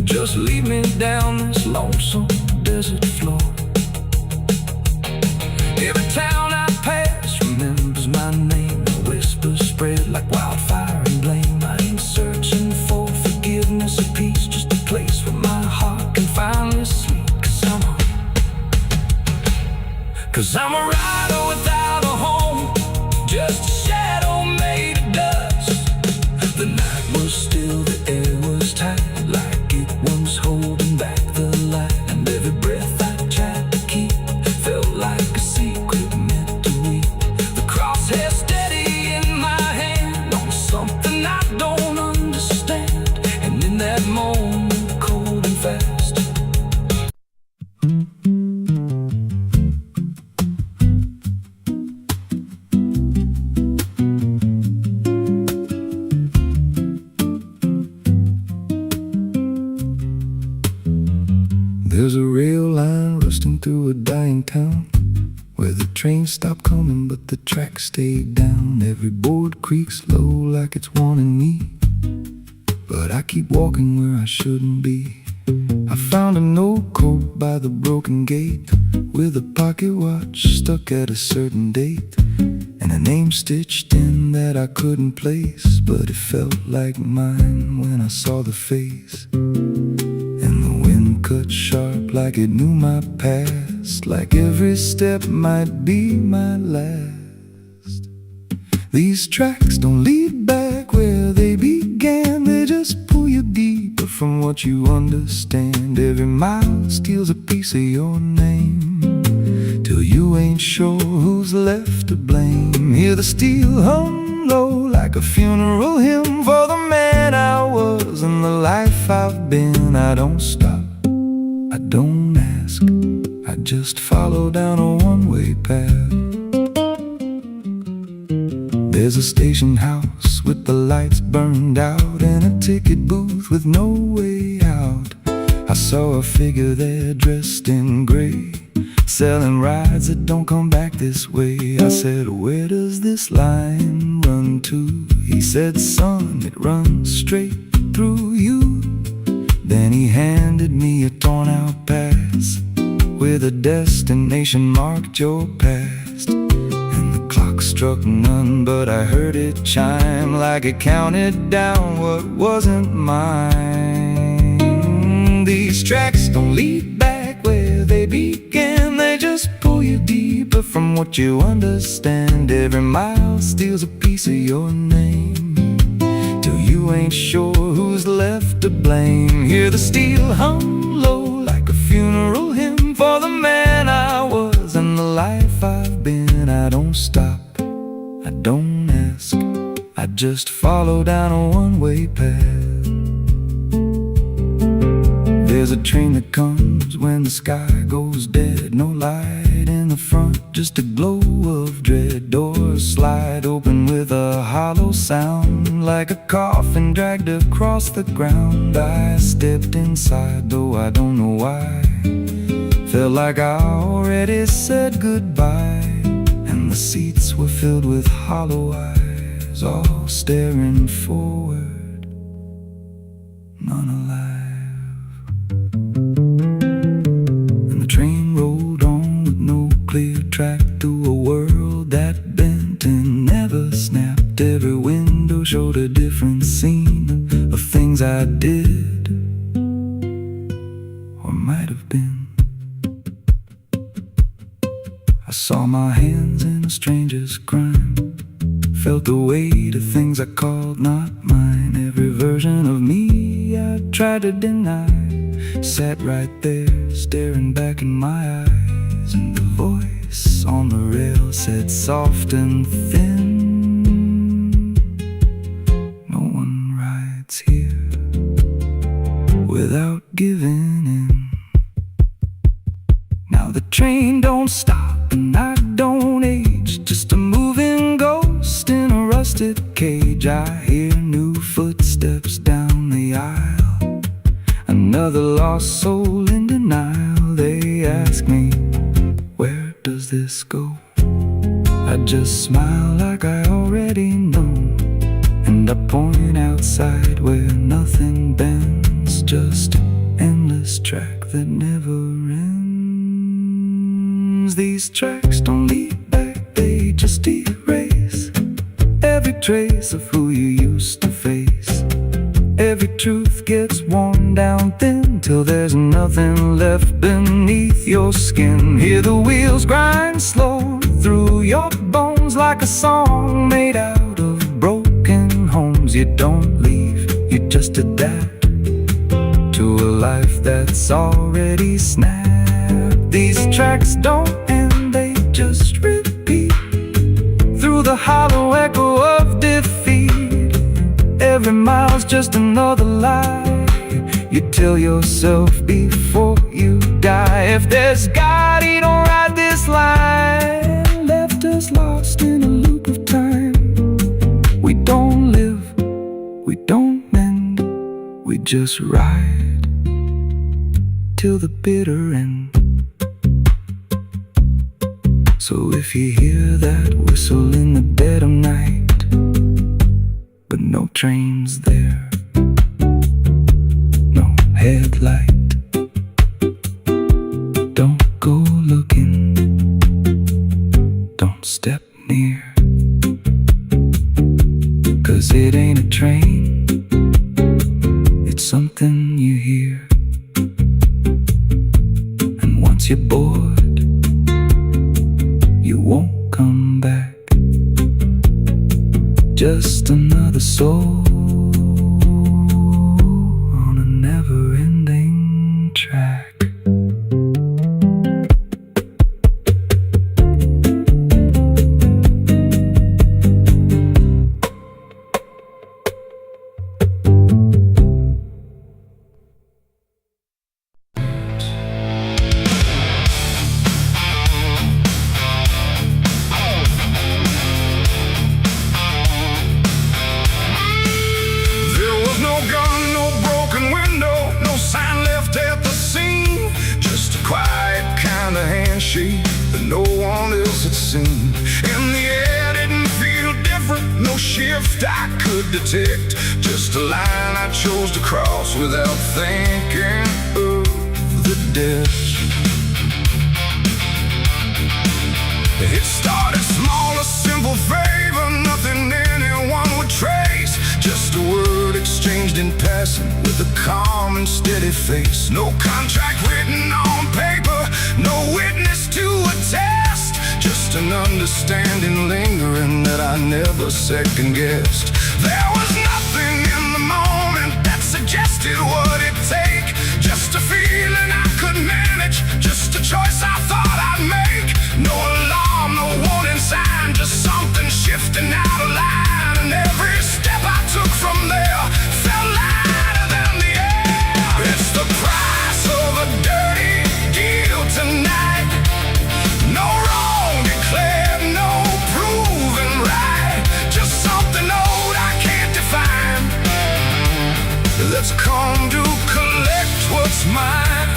Just lead me down this lonesome desert floor. Every town I pass remembers my name. The whispers spread like wildfire and blame. I ain't searching for forgiveness or peace, just a place where my heart can finally sleep. Cause I'm a rider without a home, just a shadow made of dust. The night was still, the air was tight, like it was holding back the light. And every breath I tried to keep felt like a secret meant to weep. The crosshair steady in my hand on something I don't understand. And in that moment, cold and fast, there's a rail line rusting through a dying town, where the trains stop coming but the tracks stay down. Every board creaks low like it's warning me, but I keep walking where I shouldn't be. I found a note code by the broken gate, with a pocket watch stuck at a certain date, and a name stitched in that I couldn't place, but it felt like mine when I saw the face. And the wind cut sharp like it knew my past, like every step might be my last. These tracks don't lead back where they began, they just pull you deeper from what you understand. Every mile steals a piece of your name, till you ain't sure who's left to blame. Hear the steel hum low like a funeral hymn for the man I was and the life I've been. I don't stop, I don't ask, I just follow down a one-way path. There's a station house with the lights burned out, and a ticket booth with no way out. I saw a figure there dressed in gray, selling rides that don't come back this way. I said, where does this line run to? He said, son, it runs straight through you. Then he handed me a torn out pass, with a destination marked your past. And the clock struck none, but I heard it chime like it counted down what wasn't mine. These tracks don't lead back where they began, they just pull you deeper from what you understand. Every mile steals a piece of your name, till you ain't sure who's left to blame. Hear the steel hum low like a funeral hymn for the man I was and the life I've been. I don't stop, I don't ask, I just follow down a one-way path. There's a train that comes when the sky goes dead, no light in the the front, just a glow of dread. Doors slide open with a hollow sound, like a coffin dragged across the ground. I stepped inside, though I don't know why. Felt like I already said goodbye, and the seats were filled with hollow eyes, all staring forward, none alive. And the train rolled on with no clear track through a world that bent and never snapped. Every window showed a different scene of things I did or might have been. I saw my hands in a stranger's crime, felt the weight of things I called not mine. Every version of me I tried to deny sat right there, staring back in my eyes. And the voice on the rail said soft and thin, no one rides here without giving in. Now the train don't stop and I don't age, just a moving ghost in a rusted cage. I hear new footsteps down the aisle, another lost soul in denial. They ask me, where does this go? I just smile like I already know, and I point outside where nothing bends, just an endless track that never ends. These tracks don't lead back, they just erase every trace of who you used to face. Every truth gets worn down thin, till there's nothing left beneath your skin. Hear the wheels grind slow through your bones, like a song made out of broken homes. You don't leave, you just adapt to a life that's already snapped. These tracks don't end, they just repeat through the hollow echo of defeat. Every mile's just another lie you tell yourself before you die. If there's God, he don't write this line, left us lost in a loop of time. We don't live, we don't mend, we just ride till the bitter end. So if you hear that whistle in the dead of night, but no train's there, no headlight, don't go looking, don't step near, 'cause it ain't a train, it's something you hear. And once you're bored, you won't come back, just another soul on a never-ending track. That no one else had seen. And the air didn't feel different, no shift I could detect, just a line I chose to cross without thinking of the ditch. It started small, a simple favor, nothing anyone would trace, just a word exchanged in passing with a calm and steady face. No contract written on paper, no witness to attest, just an understanding lingering that I never second-guessed. There was nothing in the moment that suggested what it'd take, just a feeling I could manage, just a choice I thought I'd make. No alarm, no warning sign, just something shifting out of line. And every step I took from there felt lighter than the air. It's the price of a dirty deal tonight. No come to collect what's mine.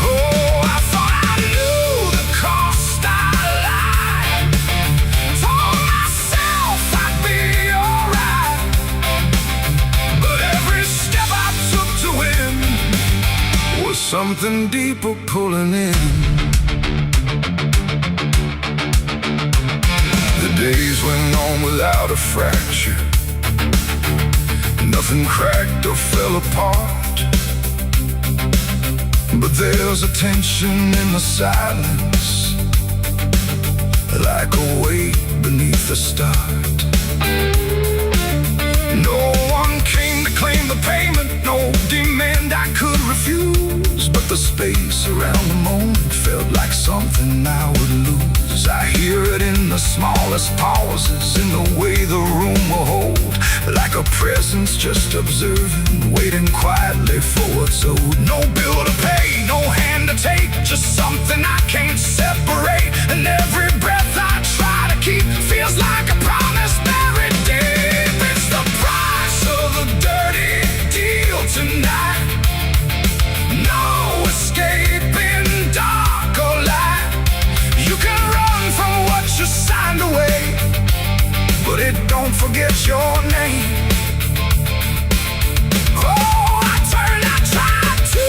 Oh, I thought I knew the cost. I lied. Told myself I'd be alright, but every step I took to win was something deeper pulling in. The days went on without a fracture. Nothing cracked or fell apart, but there's a tension in the silence, like a weight beneath the start. No one came to claim the payment, no demand I could refuse, but the space around the moment felt like something I would lose. I hear it in the smallest pauses, in the way the room will hold, like a presence just observing, waiting quietly for what's owed. No bill to pay, no hand to take, just something I can't separate. And every breath I try to keep feels like a promise buried deep. It's the price of a dirty deal tonight. No escaping dark or light. You can run from what you signed away, but it don't forget your name. Oh, I tried to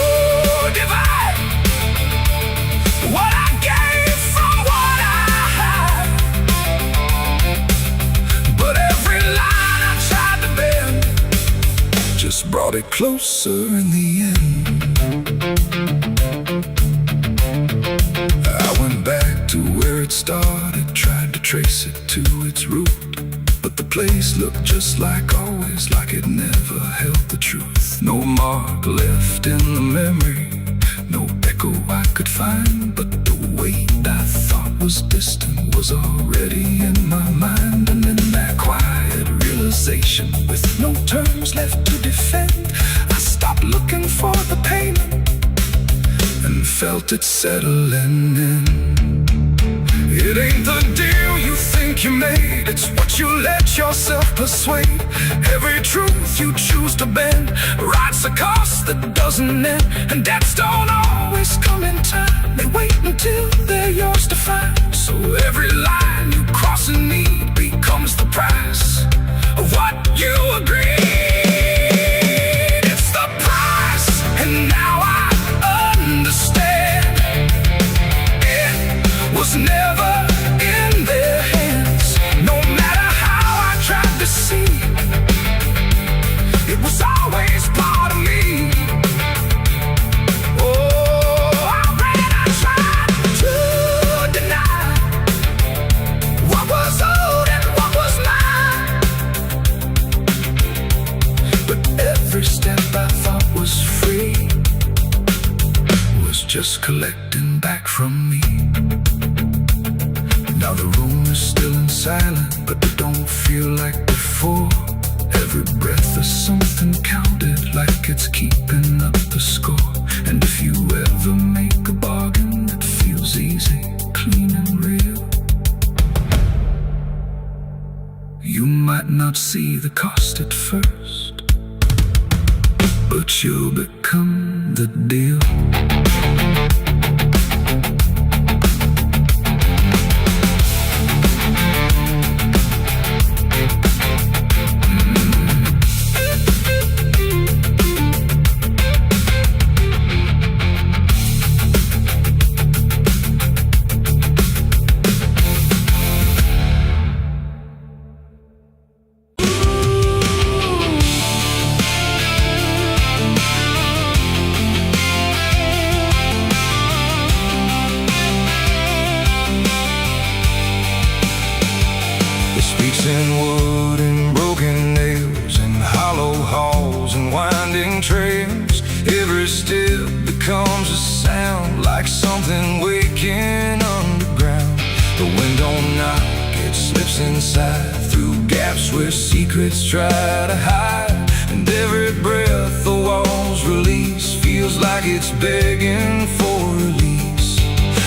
divide what I gave from what I had, but every line I tried to bend just brought it closer in the end. I went back to where it started, tried to trace it to its root, but the place looked just like always, like it never held the truth. No mark left in the memory, no echo I could find, but the weight I thought was distant was already in my mind. And in that quiet realization, with no terms left to defend, I stopped looking for the payment and felt it settling in. It ain't the deal you think you made, it's what you let yourself persuade. Every truth you choose to bend writes a cost that doesn't end, and debts don't always come in time. They wait until they're yours to find. So every line you cross in need becomes the price of what you agreed. It's the price, and now I understand. It was never in their hands, no matter how I tried to see. It was always part of me. Oh, I tried to deny what was owed and what was mine, but every step I thought was free was just collecting back from me. Now the room is still in silence, but it don't feel like before. Every breath is something counted, like it's keeping up the score. And if you ever make a bargain that feels easy, clean and real, you might not see the cost at first, but you'll become the deal. In wood and broken nails and hollow halls and winding trails, every step becomes a sound, like something waking underground. The wind don't knock, it slips inside through gaps where secrets try to hide. And every breath the walls release feels like it's begging for release.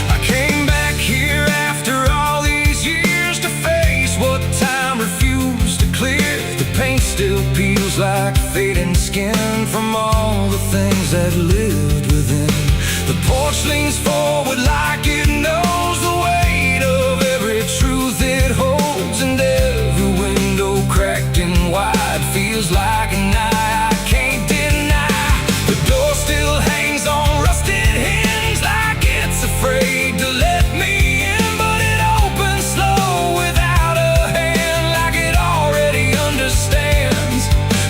I came back here after all these years to face what time refused to clear. The paint still peels like fading skin, from all the things that lived within. The porch leans forward like it knows the weight of every truth it holds, and every window cracked and wide feels like an eye I can't deny. The door still hangs on rusted hinge like it's afraid to let me in, but it opens slow without a hand, like it already understands.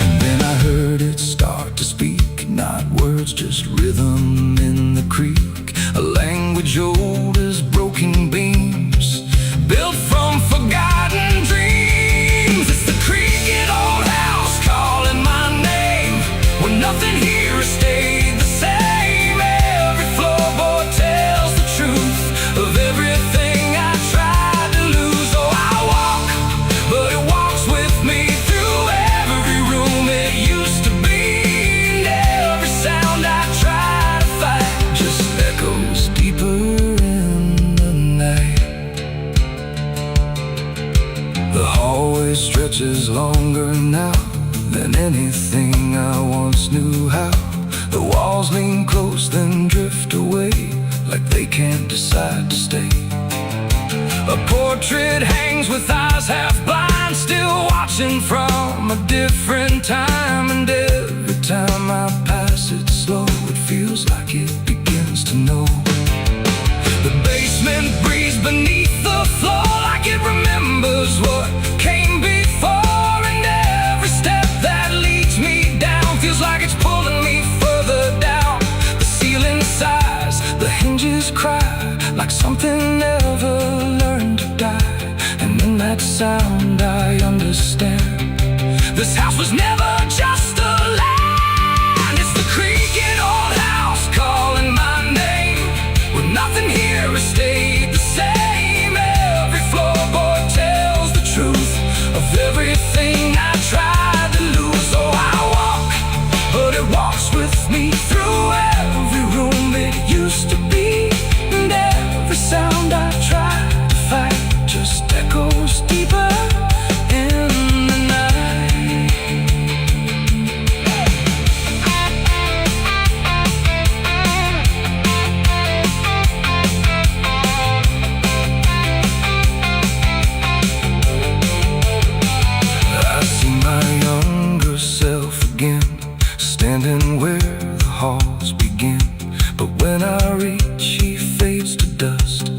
And then I heard it start to speak, not words, just rhythm in the creek, a language old as broken beams, built from forgotten dreams. It's the creaking old house calling my name, when nothing here has stayed the same. Every floorboard tells the truth of everything I tried to lose. Oh, I walk, but it walks with me through every room it used to be, and every sound I try to fight just echoes deeper in the night. The hallway stretches longer now than anything I once knew how. The walls lean close then drift away, like they can't decide to stay. A portrait hangs with eyes half blind, still watching from a different time, and every time I pass it slow, it feels like it begins to know. The basement breathes beneath the floor, like it remembers what came before, and every step that leads me down feels like it's pulling me further down. The ceiling sighs, the hinges cry, like something never learned to die, and in that sound I understand. This house was never just a land. It's the creaking old house calling my name, when nothing here has stayed the same. Every floorboard tells the truth of everything I tried to lose. Oh, I walk, but it walks with me through every room it used to be, and every sound I tried to fight just echoes deeper in the night. I see my younger self again, standing where the halls begin, but when I reach he fades to dust,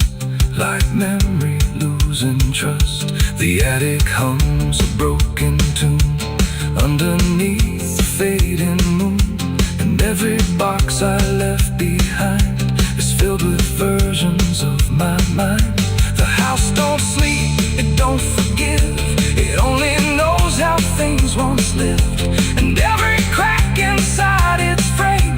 like memory losing trust. The attic hums a broken tune underneath the fading moon, and every box I left behind is filled with versions of my mind. The house don't sleep, it don't forgive, it only knows how things once lived, and every crack inside its frame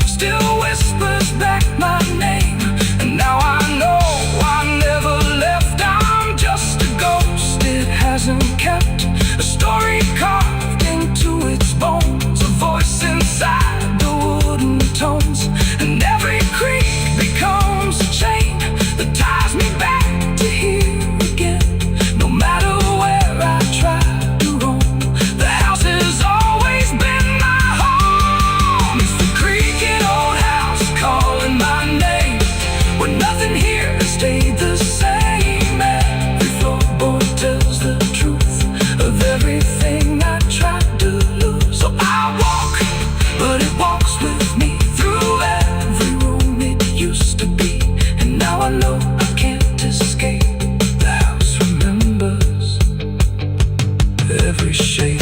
still whispers back my name. And now I know I never left, I'm just a ghost it hasn't kept, a story carved into its bones, a voice inside the wooden tones, and every creak becomes a chain that ties me back to here again. No matter where I try to roam, the house has always been my home. It's the creaking old house calling my name, when nothing here has stayed the same. Every floorboard tells the truth of everything I tried to lose. So I walk, but it walks with me through every room it used to be, and now I know I can't escape. The house remembers every shape.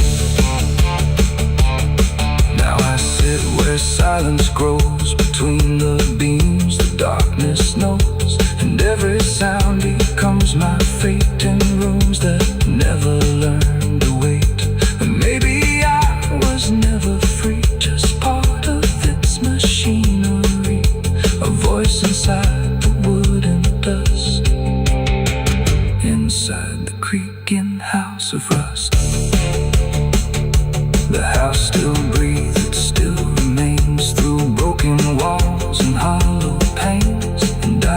Now I sit where silence grows between the beams, the darkness knows, and every sound becomes my fate in rooms that never learned to wait. And maybe I was never free, just part of its machinery, a voice inside the wooden dust, inside the creaking house of rust. The house still breathes, it still remains through broken walls and hollow panes, and I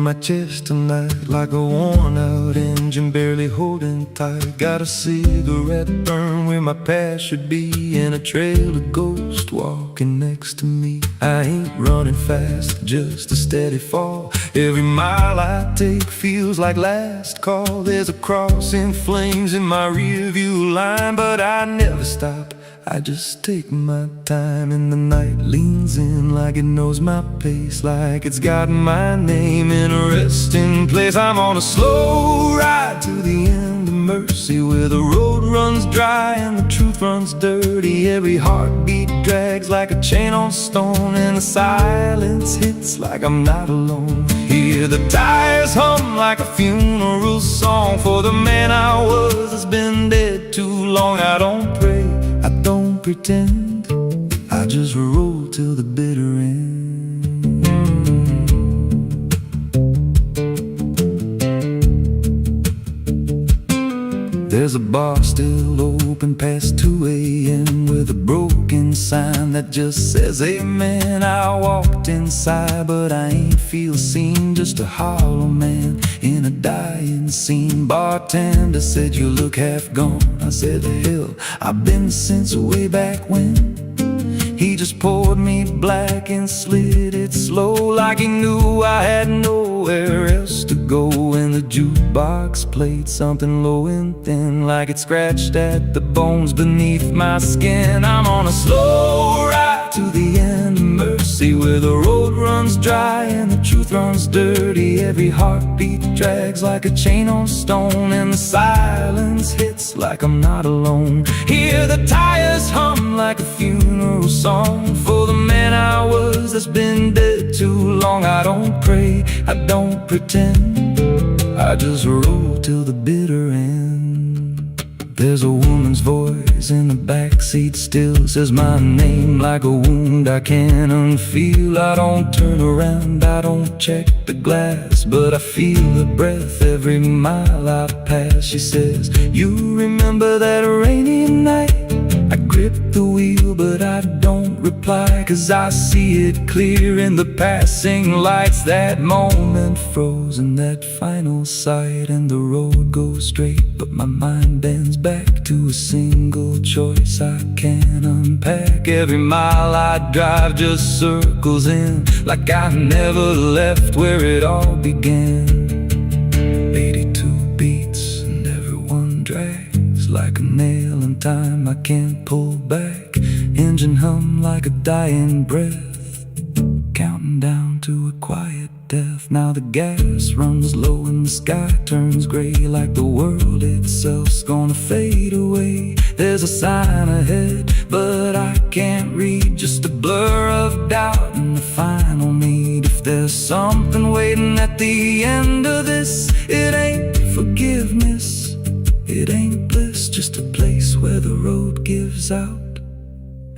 my chest tonight, like a worn-out engine barely holding tight. Got a cigarette burn where my past should be, and a trail of ghosts walking next to me. I ain't running fast, just a steady fall. Every mile I take feels like last call. There's a cross in flames in my rearview line, but I never stop, I just take my time. And the night leans in like it knows my pace, like it's got my name in a resting place. I'm on a slow ride to the end of mercy, where the road runs dry and the truth runs dirty. Every heartbeat drags like a chain on stone, and the silence hits like I'm not alone. Hear the tires hum like a funeral song for the man I was that's been dead too long. I don't pray, I don't pretend, I just roll till the bitter end. There's a bar still open past 2 a.m. with a broken sign that just says amen. I walked inside but I ain't feel seen, just a hollow man in a dying scene. Bartender said you look half gone. I said hell, I've been since way back when. He just poured me black and slid it slow, like he knew I had nowhere else to go. And the jukebox played something low and thin, like it scratched at the bones beneath my skin. I'm on a slow ride to the end of mercy, where the road runs dry and the truth runs dirty. Every heartbeat drags like a chain on stone, and the silence hits like I'm not alone. Hear the tires hum like a funeral song for the man I was that's been dead too long. I don't pray, I don't pretend, I just roll till the bitter end. There's a woman's voice in the backseat still, says my name like a wound I can't unfeel. I don't turn around, I don't check the glass, but I feel her breath every mile I pass. She says, you remember that rainy night? I grip the wheel but I don't reply, 'cause I see it clear in the passing lights. That moment frozen, that final sight, and the road goes straight but my mind bends back to a single choice I can't unpack. Every mile I drive just circles in, like I never left where it all began. 82 beats and everyone drags like a nail in time I can't pull back. Engine hum like a dying breath, counting down to a quiet death. Now the gas runs low and the sky turns gray, like the world itself's gonna fade away. There's a sign ahead but I can't read, just a blur of doubt and the final need. If there's something waiting at the end of this, it ain't forgiveness, it ain't bliss, just a place where the road gives out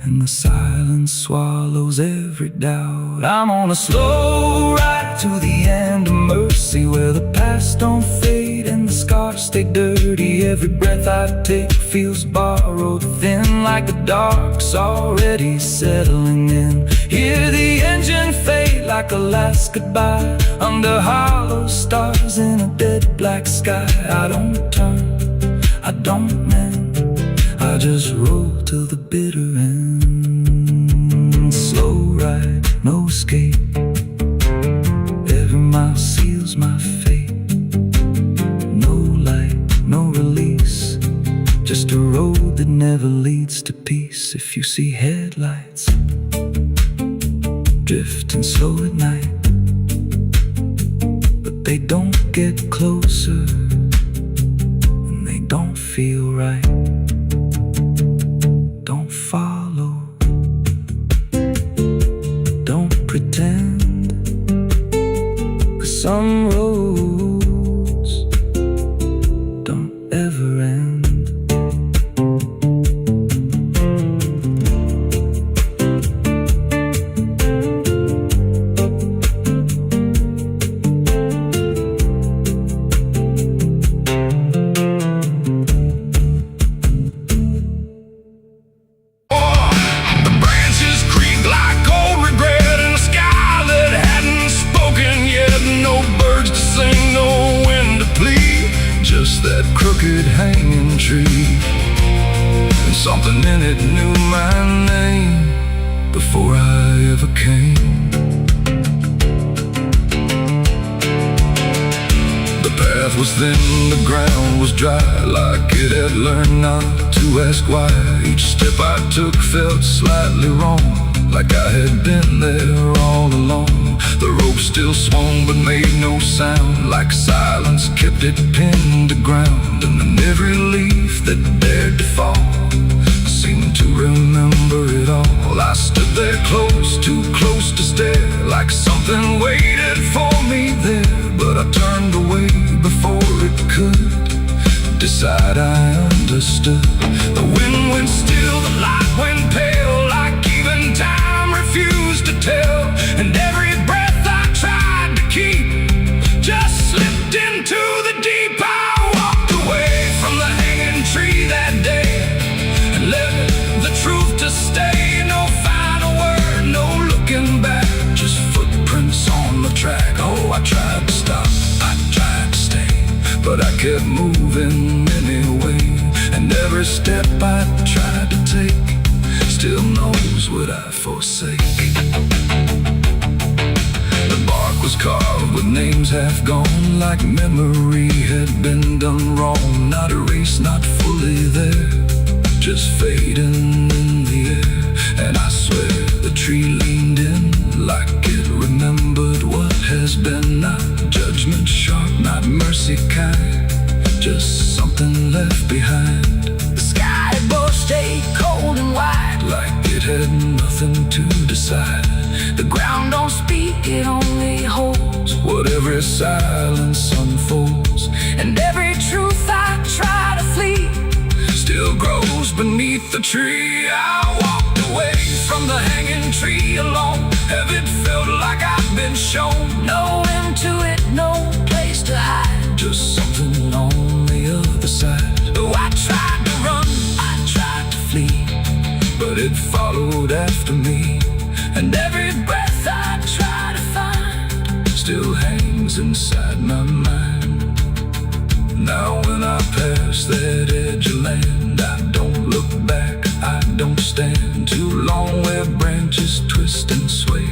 and the silence swallows every doubt. I'm on a slow ride to the end of mercy, where the past don't fade and the scars stay dirty. Every breath I take feels borrowed thin, like the dark's already settling in. Hear the engine fade like a last goodbye, under hollow stars in a dead black sky. I don't turn, I don't mend, I just roll till the bitter end. Slow ride, no escape, every mile seals my fate. No light, no release, just a road that never leads to peace. If you see headlights drifting slow at night, but they don't get closer and they don't feel right, don't follow, don't pretend, 'cause some roads don't ever end. Birds Something in it knew my name before I ever came. The path was thin, the ground was dry, like it had learned not to ask why. Each step I took felt slightly wrong, like I had been there all along. The rope still swung but made no sound, like silence kept it pinned to ground. And then every leaf that dared to fall seemed to remember it all. I stood there close, too close to stare, like something waited for me there. But I turned away before it could decide I understood. The wind went still, the light went pale, like even time refused to tell. And every breath I tried to keep just slipped into the deep. I walked away from the hanging tree that day and let the truth to stay. No final word, no looking back, just footprints on the track. Oh, I tried to stop, I tried to stay, but I kept moving anyway. And every step I tried to take still knows what I forsake. The bark was carved with names half gone, like memory had been done wrong. Not erased, not fully there, just fading in the air. And I swear the tree leaned in like it remembered what has been. Not judgment sharp, not mercy kind, just something left behind. The sky above stayed cold and wide, like it had nothing to decide. The ground don't speak, it only holds what every silence unfolds. And every truth I try to flee still grows beneath the tree. I walked away from the hanging tree alone. Heaven felt like I'd been shown. No end to it, no place to hide, just something on the other side. Oh, I tried to run, I tried to flee, but it followed after me. And every breath I try to find still hangs inside my mind. Now when I pass that edge of land, I don't look back, I don't stand too long where branches twist and sway,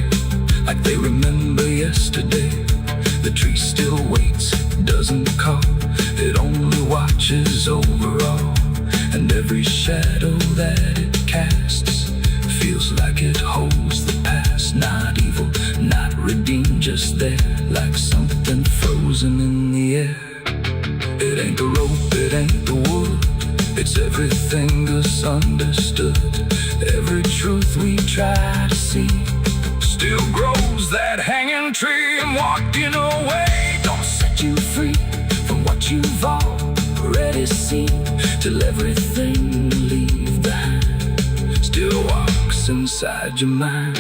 like they remember yesterday. The tree still waits, doesn't call, it only watches over all. And every shadow that it casts feels like it holds the past. Not evil, not redeemed, just there, like something frozen in the air. It ain't the rope, it ain't the wood, it's everything misunderstood. Every truth we try to see still grows that hanging tree. And walking away don't set you free from what you've already seen, till everything you leave behind still walks inside your mind.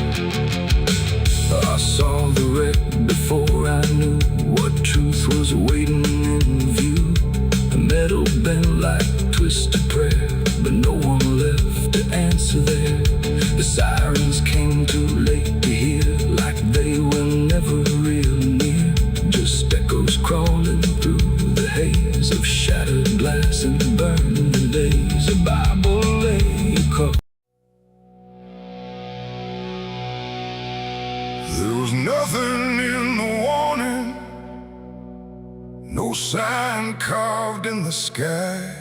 I saw the wreck before I knew what truth was waiting in view. The metal bent like twisted prayer, but no one left to answer there. The sirens came too late to hear, like they were never real near, just echoes crawling through the haze of shattered glass and burning days. A Bible lay across. There was nothing in the warning, no sign carved in the sky,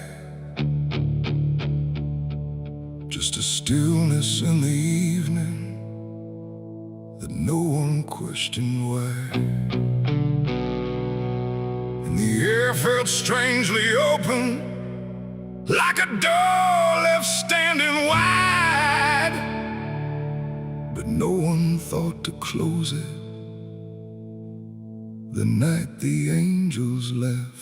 just a stillness in the evening that no one questioned why. And the air felt strangely open, like a door left standing wide, but no one thought to close it the night the angels left.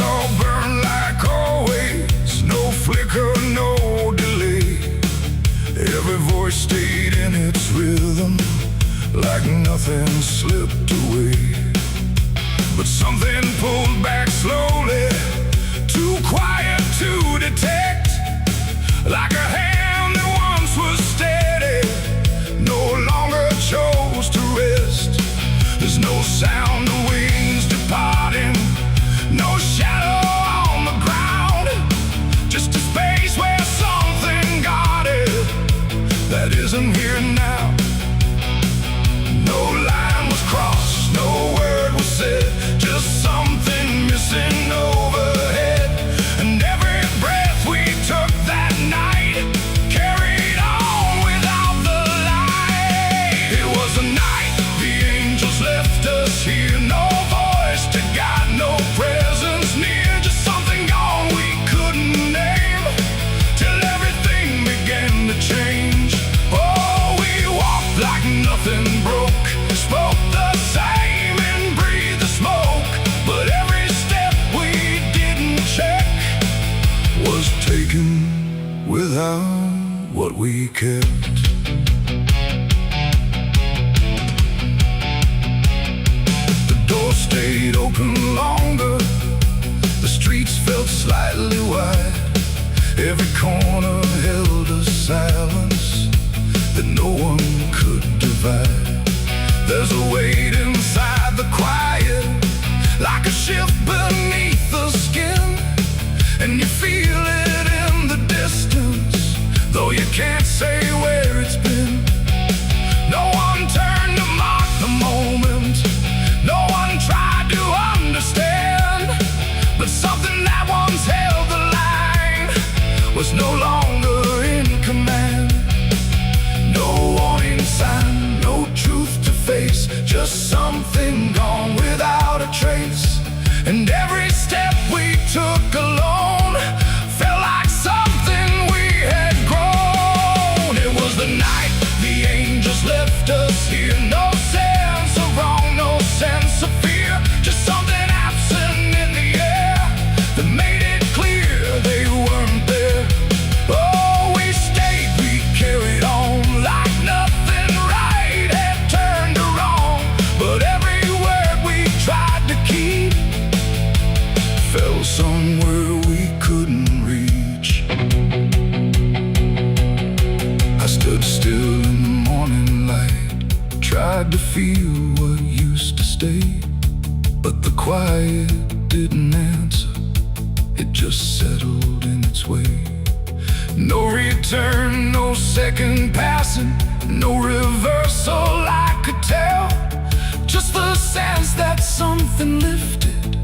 All burn like always, no flicker, no everything slipped away. But something pulled back slowly, too quiet to detect. Like a hand that once was steady, no longer chose to rest. There's no sound of wings departing, no shadow on the ground, just a space where something guarded that isn't here now. No line was crossed, no word was said, just something missing overhead. And every breath we took that night carried on without the light. It was a night the angels left us here, no voice to guide, no presence near, just something gone we couldn't name, till everything began to change. Oh, we walked like nothing broke, spoke the same and breathed the smoke, but every step we didn't check was taken without what we kept. The door stayed open longer, the streets felt slightly wide, every corner held a silence that no one could divide. There's a weight inside the quiet, like a shift beneath the skin, and you feel it in the distance, though you can't say where it's been. No one turned to mark the moment, no one tried to understand, but something that once held the line was no longer in command. No warning sign, no truth to face, just something gone without a trace. And every step we took alone felt like something we had grown. It was the night the angels left us here, no sense of wrong, no sense of fear, just something absent in the air that made it clear they weren't there. Oh, we stayed, we carried on like nothing right had turned to wrong, but every word we tried to keep fell somewhere we couldn't reach. I stood still in the morning light, tried to feel what used to stay, but the quiet didn't answer, it just settled in its way. No return, no second passing, no reversal I could tell, just the sense that something lifted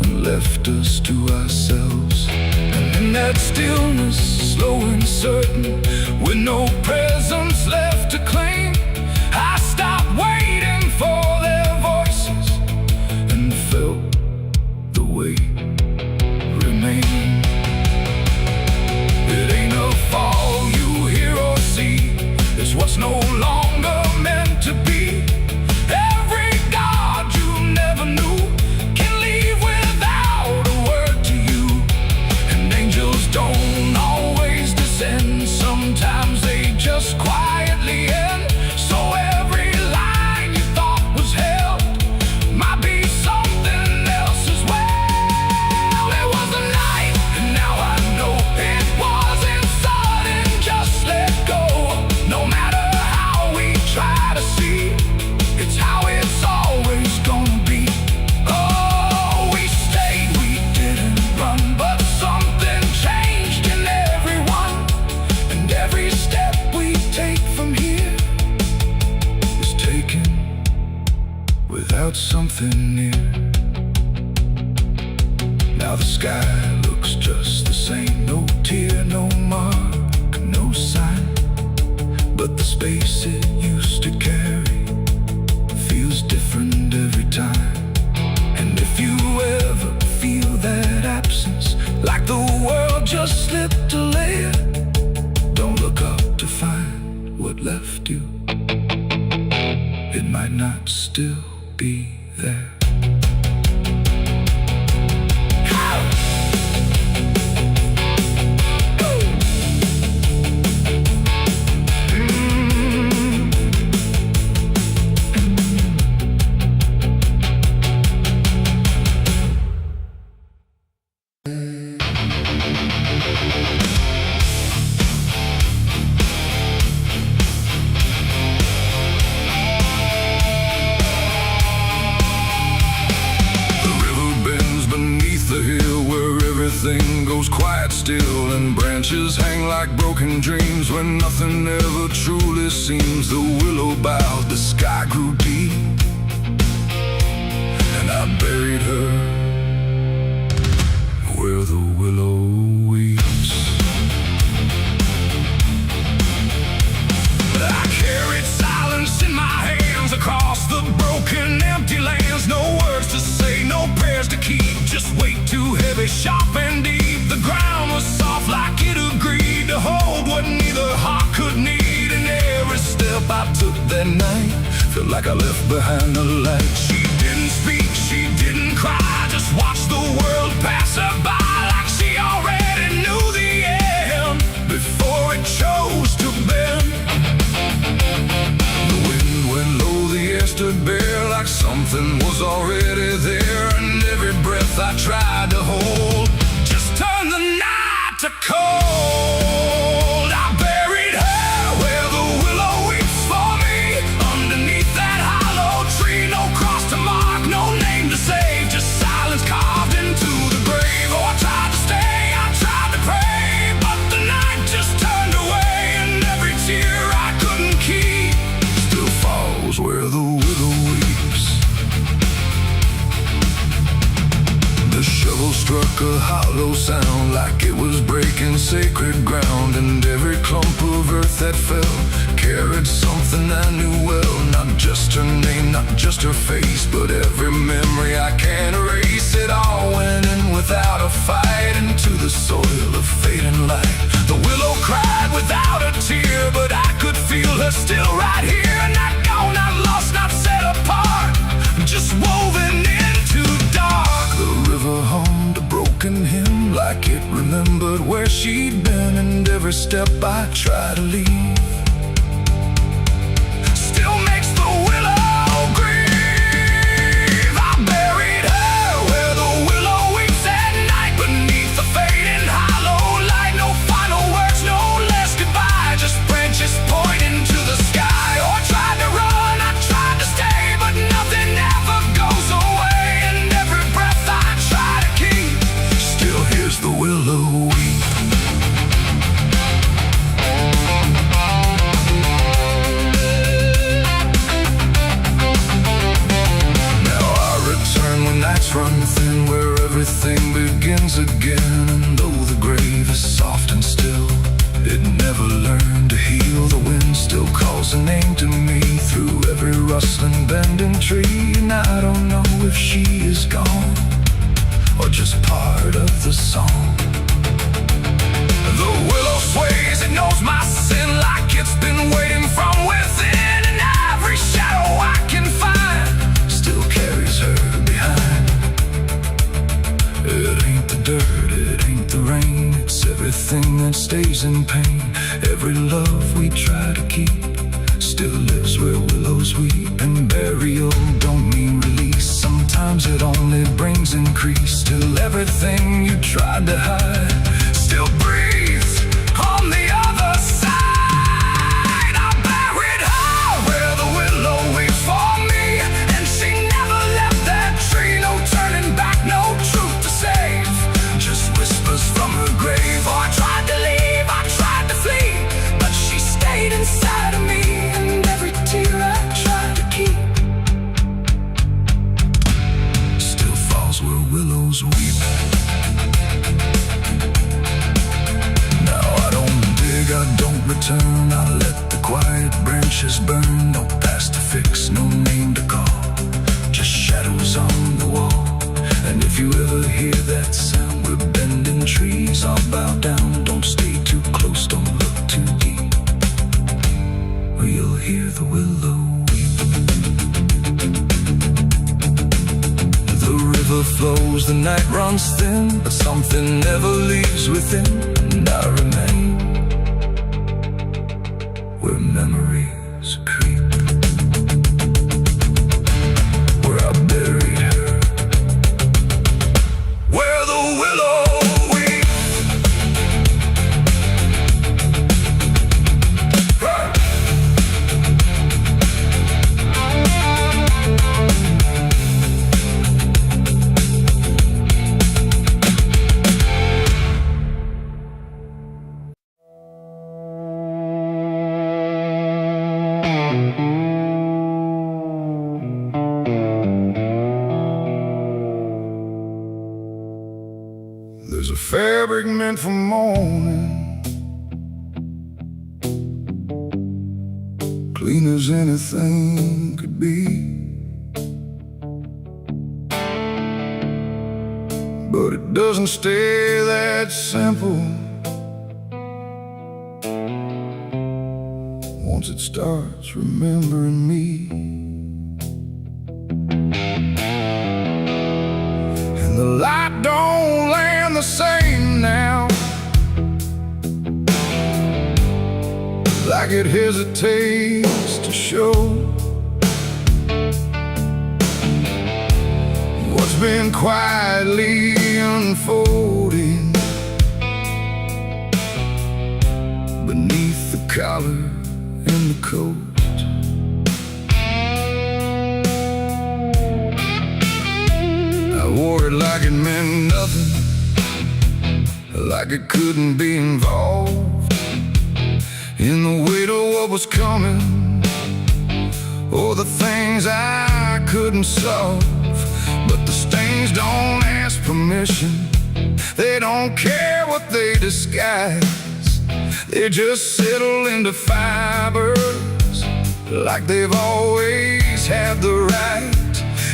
and left us to ourselves. And in that stillness, slow and certain, with no presence left to claim, I stopped waiting for their voices and felt the weight remain. It ain't a fall you hear or see, it's what's no longer meant to be. Every God you never knew can leave without a word to you. And angels don't always descend, sometimes they just quietly end. So every line you thought was held might be something else as well. It was a night, and now I know it wasn't sudden, just let go. No matter how we try to see, it's how it's always gonna be. Oh, we stayed, we didn't run, but something changed in everyone. And every step we take from here is taken without something near. Now the sky looks just the same, no tear, no mark, no sign, but the space it used to carry feels different every time. And if you ever feel that absence, like the world just slipped a layer, don't look up to find what left you, it might not still be there. everything goes quiet still, and branches hang like broken dreams when nothing ever truly seems. The willow bowed, the sky grew deep, and I buried her where the willow weeps. I carried silence in my hands across the broken, empty lands. No words to say, no prayers to keep, just weight too heavy, sharp and deep. The ground was soft like it agreed to hold what neither heart could need. And every step I took that night felt like I left behind the light. She didn't speak, she didn't cry, just watched the world pass her by like she already knew the end before it chose to bend. The wind went low, the air stood bare like something was already there, and every breath I tried to hold just turned the night to cold. I buried her where the willow weeps for me, underneath that hollow tree. No cross to mark, no name to save, just silence carved into the grave. Oh, I tried to stay, I tried to pray, but the night just turned away, and every tear I couldn't keep still falls where the willow weeps. The shovel struck a hollow sound like it was breaking sacred ground, and every clump of earth that fell carried something I knew well. Not just her name, not just her face, but every memory I can't erase. It all went in without a fight into the soil of fading light. The willow cried without a tear, but I could feel her still right here. Not gone, not lost, not set apart, just woven into dark. The river hummed a broken hymn like it remembered where she'd been, and every step I try to leave still makes the willow grieve. I buried her where the willow weeps at night, beneath the fading hollow light. No final words, no less goodbye, just branches pointing to the sky. Oh, I tried to run, I tried to stay, but nothing ever goes away, and every breath I try to keep still hears the willow weep. Nights run thin where everything begins again, and though the grave is soft and still, it never learned to heal. The wind still calls a name to me through every rustling bending tree, and I don't know if she is gone or just part of the song. The willow sways, it knows my sin like it's been waiting from within, and every shadow I can find still carries her behind. It ain't the dirt, it ain't the rain, it's everything that stays in pain. Every love we try to keep still lives where willows weep, and burial don't mean release. Sometimes it only brings increase. Still everything you tried to hide still breathes on the other side. I buried her where the willow weeps for me, and she never left that tree. No turning back, no truth to save, just whispers from her grave. Oh, I tried to leave, I tried to flee, but she stayed inside of me, and every tear I tried to keep still falls where willows weep. Now I don't dig, I don't return, I let the quiet branches burn. No past to fix, no name to call, just shadows on the wall. And if you ever hear that sound, we're bending trees, I'll bow down. Don't stay too close, don't look too deep, or you'll hear the willow weep. The river flows, the night runs thin, but something never leaves within, and I remain where memories creep, where I buried her, where the willow weeps. There's a fabric meant for mourning, clean as anything could be. But it doesn't stay that simple. Once it starts remembering me, and the light don't land the same now, like it hesitates to show what's been quietly unfolding beneath the collar and the coat. I wore it like it meant nothing, like it couldn't be involved in the weight of what was coming, or the things I couldn't solve. But the stains don't ask permission, they don't care what they disguise. They just settle into fibers like they've always had the right.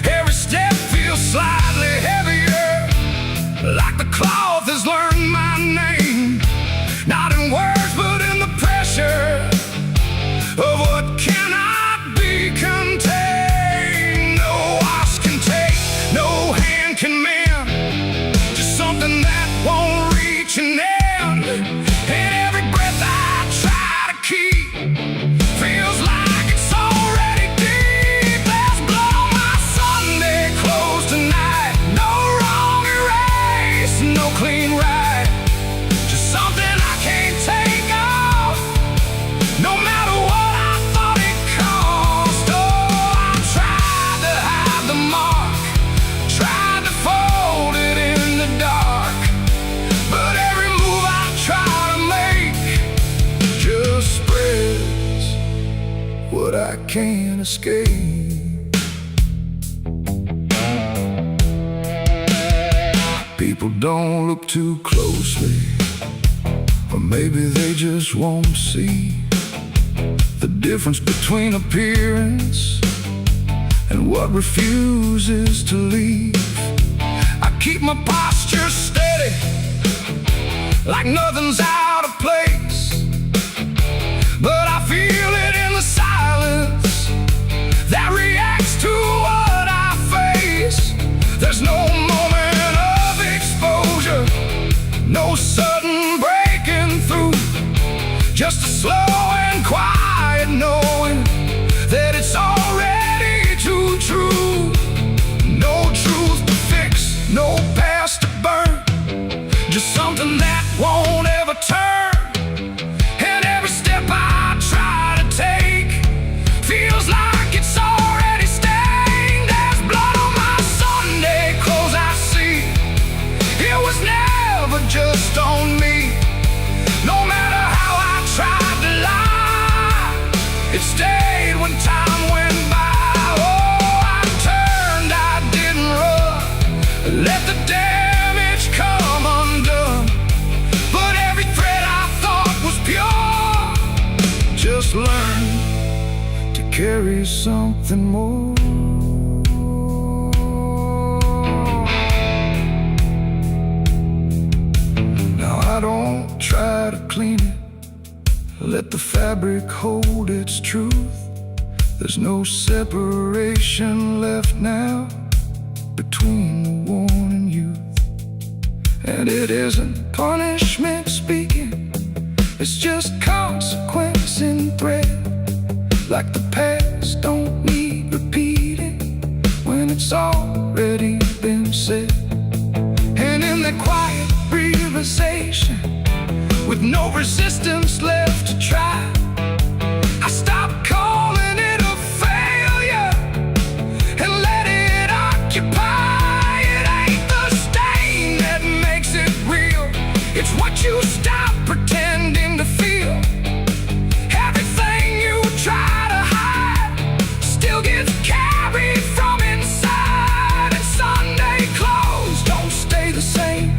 Every step feels slightly heavier, like the cloth has learned my name, not in words but in the pressure of what cannot be contained. No ox can take, no hand can mend, just something that won't reach an end. And every breath I try to keep feels like it's already deep. There's blood on my Sunday clothes tonight, no wrong erase, no clean right, just something I can't take off, no matter what I thought it cost. Oh, I tried to hide the mark, tried to fold it in the dark, but every move I try to make just spreads what I can't escape. People don't look too closely, or maybe they just won't see the difference between appearance and what refuses to leave. I keep my posture steady, like nothing's out of place, but I feel it in the silence that reacts to what I face. There's no moment of exposure, no sudden breaking through, just a slow and quiet knowing that it's already too true. No truth to fix, no past to burn, just something that won't ever turn. And every step I try to take feels like it's already stained. There's blood on my Sunday clothes I see, it was never just on me. No matter how I tried to lie, it stayed when time went by. Oh, I turned, I didn't run, let the damage come undone. But every thread I thought was pure just learned to carry something more. Now I don't try to clean it, let the fabric hold its truth. There's no separation left now between the worn and youth. And it isn't punishment speaking, it's just consequence in thread. Like the past don't need repeating when it's already been said. And in that quiet realization, with no resistance left to try, I stopped calling it a failure and let it occupy. It ain't the stain that makes it real, it's what you stop pretending to feel. Everything you try to hide still gets carried from inside. And Sunday clothes don't stay the same,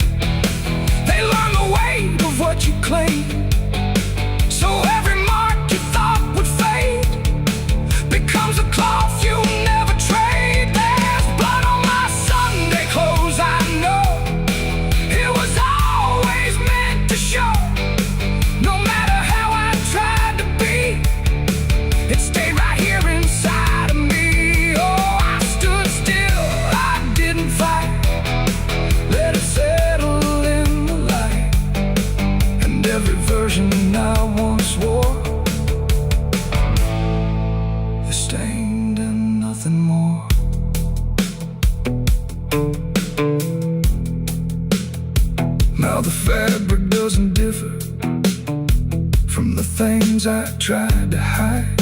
Now the fabric doesn't differ from the things I tried to hide.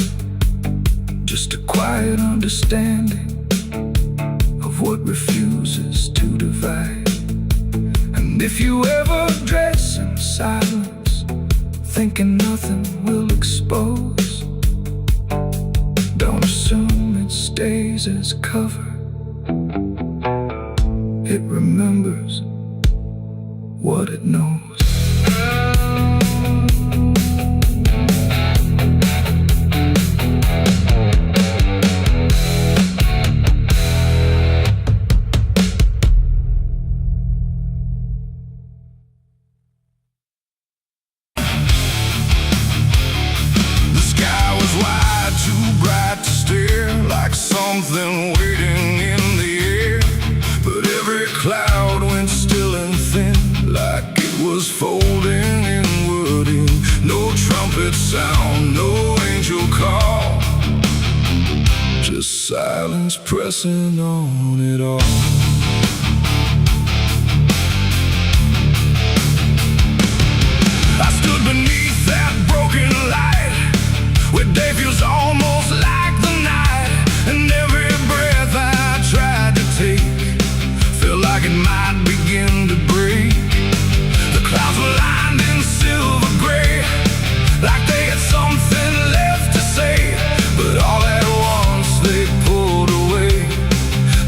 Just a quiet understanding of what refuses to divide. And if you ever dress in silence, thinking nothing will expose, don't assume it stays as cover. It remembers what it knows. The sky was wide, too bright to stare, like something waiting in the air. But every cloud went still and thin, like it was folding inward in. No trumpet sound, no angel call, just silence pressing on it all. I stood beneath that broken light, where day feels almost like the night. And every breath I tried to take felt like it might begin to break. The clouds were lined in silver gray, like they had something left to say. But all at once they pulled away,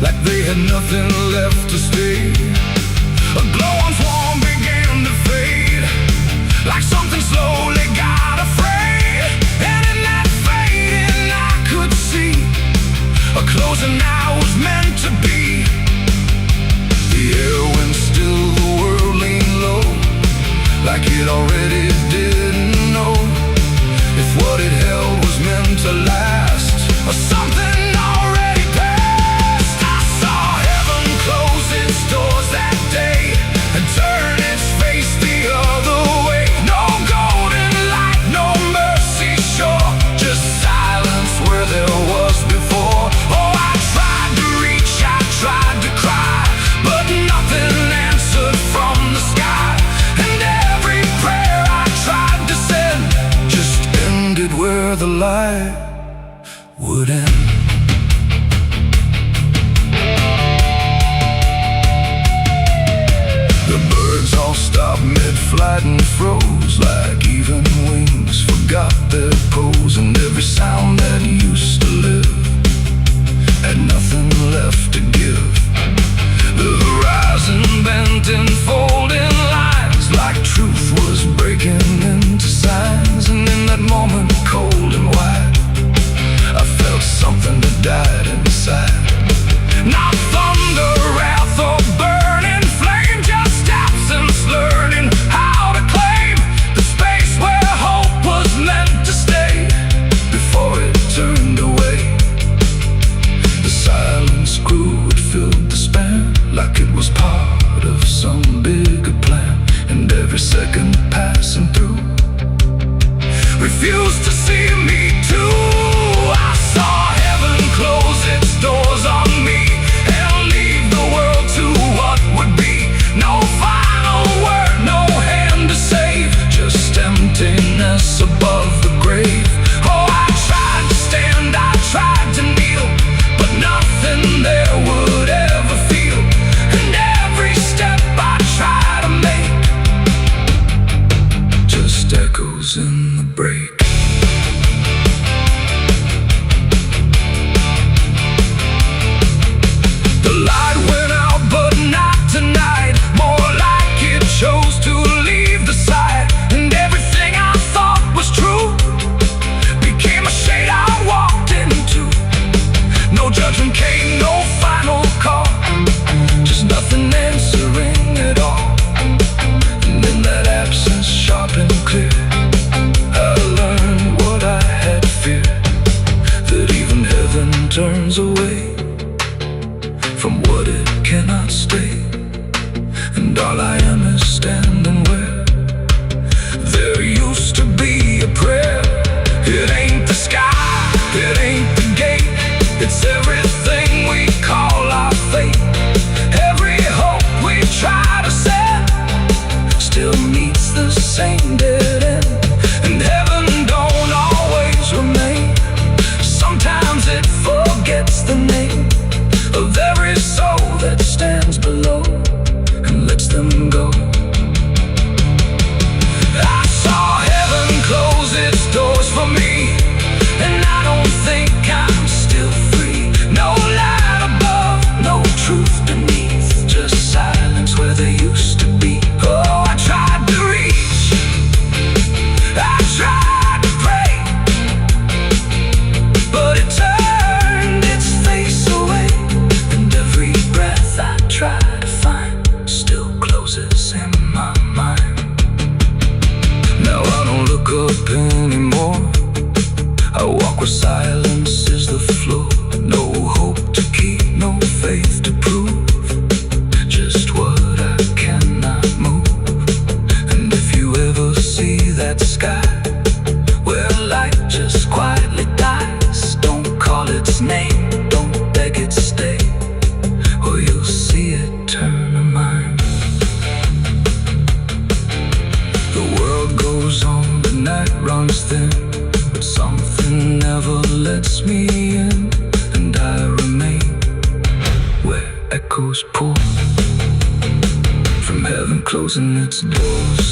like they had nothing left to stay. A glow once warm began to fade, like something slowly got afraid. And in that fading I could see a closing I was meant to be. The air went still, the world leaned low, like it already didn't know if what it held was meant to last, or something already passed. I saw heaven close its doors that day and turn its face the other way. No golden light, no mercy shore, just silence where there was before. Oh, I tried to reach, I tried to cry, but nothing answered from the sky. And every prayer I tried to send just ended where the light would end. The birds all stopped mid-flight and froze, like even wings forgot their pose. And every sound that used to live had nothing left to give. The horizon bent in folding lines, like truth was breaking into signs. And in that moment, cold and wide, I felt something that died inside. Not thunder, wrath, or burning flame, just absence learning how to claim the space where hope was meant to stay before it turned away. The silence grew, it filled the span, like it was part of some bigger plan. And every second passing through refused to see me too. I saw heaven close its doors on me and leave the world to what would be. No final word, no hand to save, just emptiness above the grave. Oh, I tried to stand, I tried to kneel, but nothing there would ever feel. And every step I try to make just echoes in the break. The light went out, but not tonight, more like it chose to leave the sight. And everything I thought was true became a shade I walked into. No judgment came, no final call, just nothing answering at all. And in that absence, sharp and clear, I learned what I had feared, that even heaven turns away from what it cannot stay. And all I am is standing where there used to be a prayer. It ain't the sky, it ain't the gate, it's everything we call our fate. Every hope we try to set same dead end. And heaven don't always remain. Sometimes it forgets the name of every soul that stands below and lets them go. I saw heaven close its doors for me, and I don't think I'm still free. No light above, no truth beneath, just silence where there used to be. Oh, I tried to reach, I tried to pray, but it turned its face away. And every breath I try to find still closes in my mind. Now I don't look up anymore. I walk where silence is the floor. No hope to keep, no faith to prove, just what I cannot move. And if you ever see that sky where light just quietly dies, don't call its name, don't beg it stay, or you'll see it turn to mine. The world goes on, the night runs thin, but something never lets me in, and I remain where echoes pour from heaven closing its doors.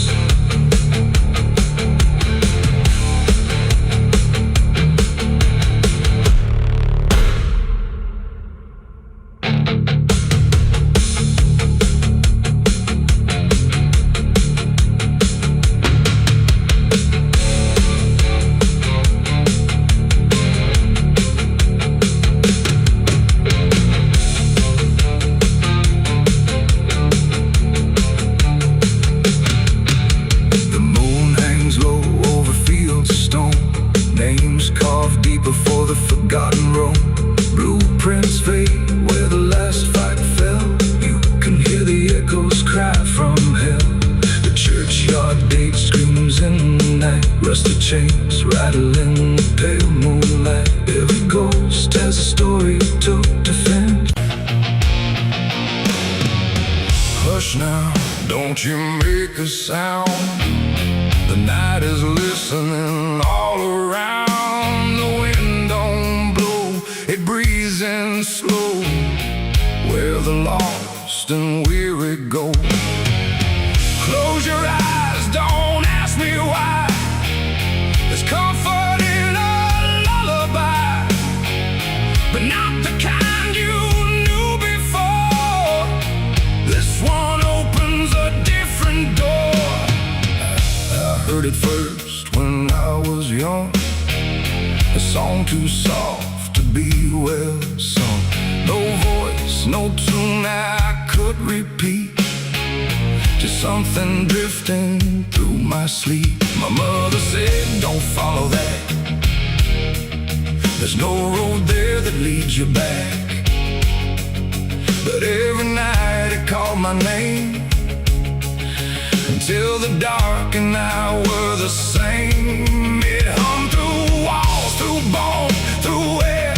Before the forgotten roam, blueprints fade where the last fight fell. You can hear the echoes cry from hell. The churchyard date screams in the night. Rusted chains rattle in the pale moonlight. Every ghost has a story to defend. Hush now, don't you make a sound. The night is listening all around. The wind don't blow, it breathes in slow, where the lost and weary go. Close your eyes, don't ask me why. There's comfort in a lullaby, but not the kind you knew before. This one opens a different door. I heard it first when I was young, a song too soft to be well sung. No voice, no tune I could repeat, just something drifting through my sleep. My mother said, don't follow that. There's no road there that leads you back. But every night it called my name, until the dark and I were the same. It hummed through walls, through bone, through air,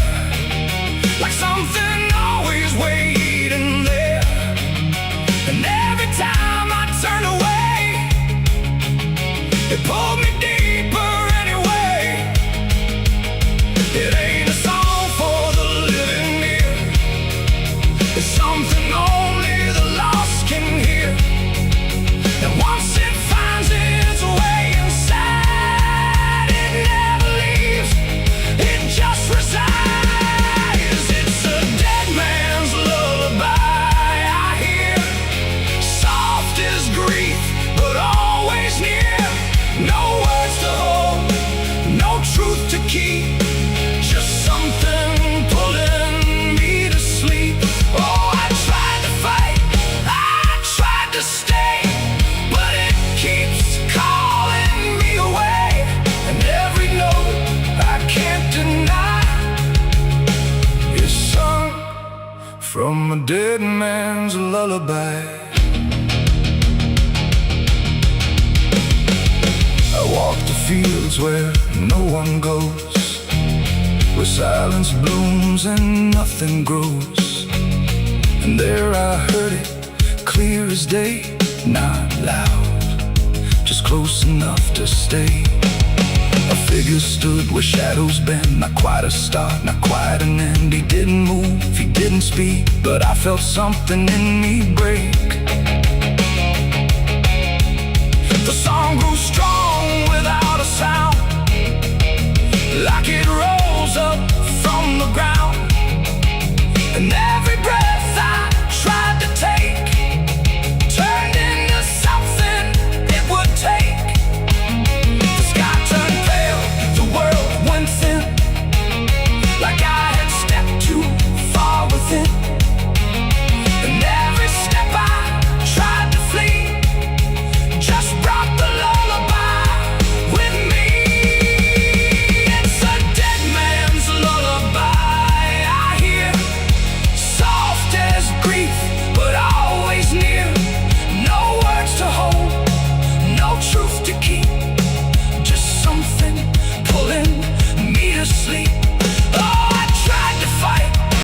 like something always waiting there. And every time I turned away, it pulled me deeper anyway. It ain't a song for the living ear, it's something only the lost can hear. And once it finds its way inside, it never leaves, it just resides. It's a dead man's lullaby I hear, soft as grief, but always near. No words to hold, no truth to keep, just something pulling me to sleep. Oh, I tried to fight, I tried to stay, but it keeps calling me away. And every note I can't deny is sung from a dead man's lullaby. I walk the fields where no one goes, where silence blooms and nothing grows. And there I heard it, clear as day, not loud, just close enough to stay. A figure stood where shadows bend, not quite a start, not quite an end. He didn't move, he didn't speak, but I felt something in me break. The song grew strong without a sound, like it rose up from the ground. And every breath I tried to take turned into something it would take. The sky turned pale, the world went thin, like I had stepped too far within.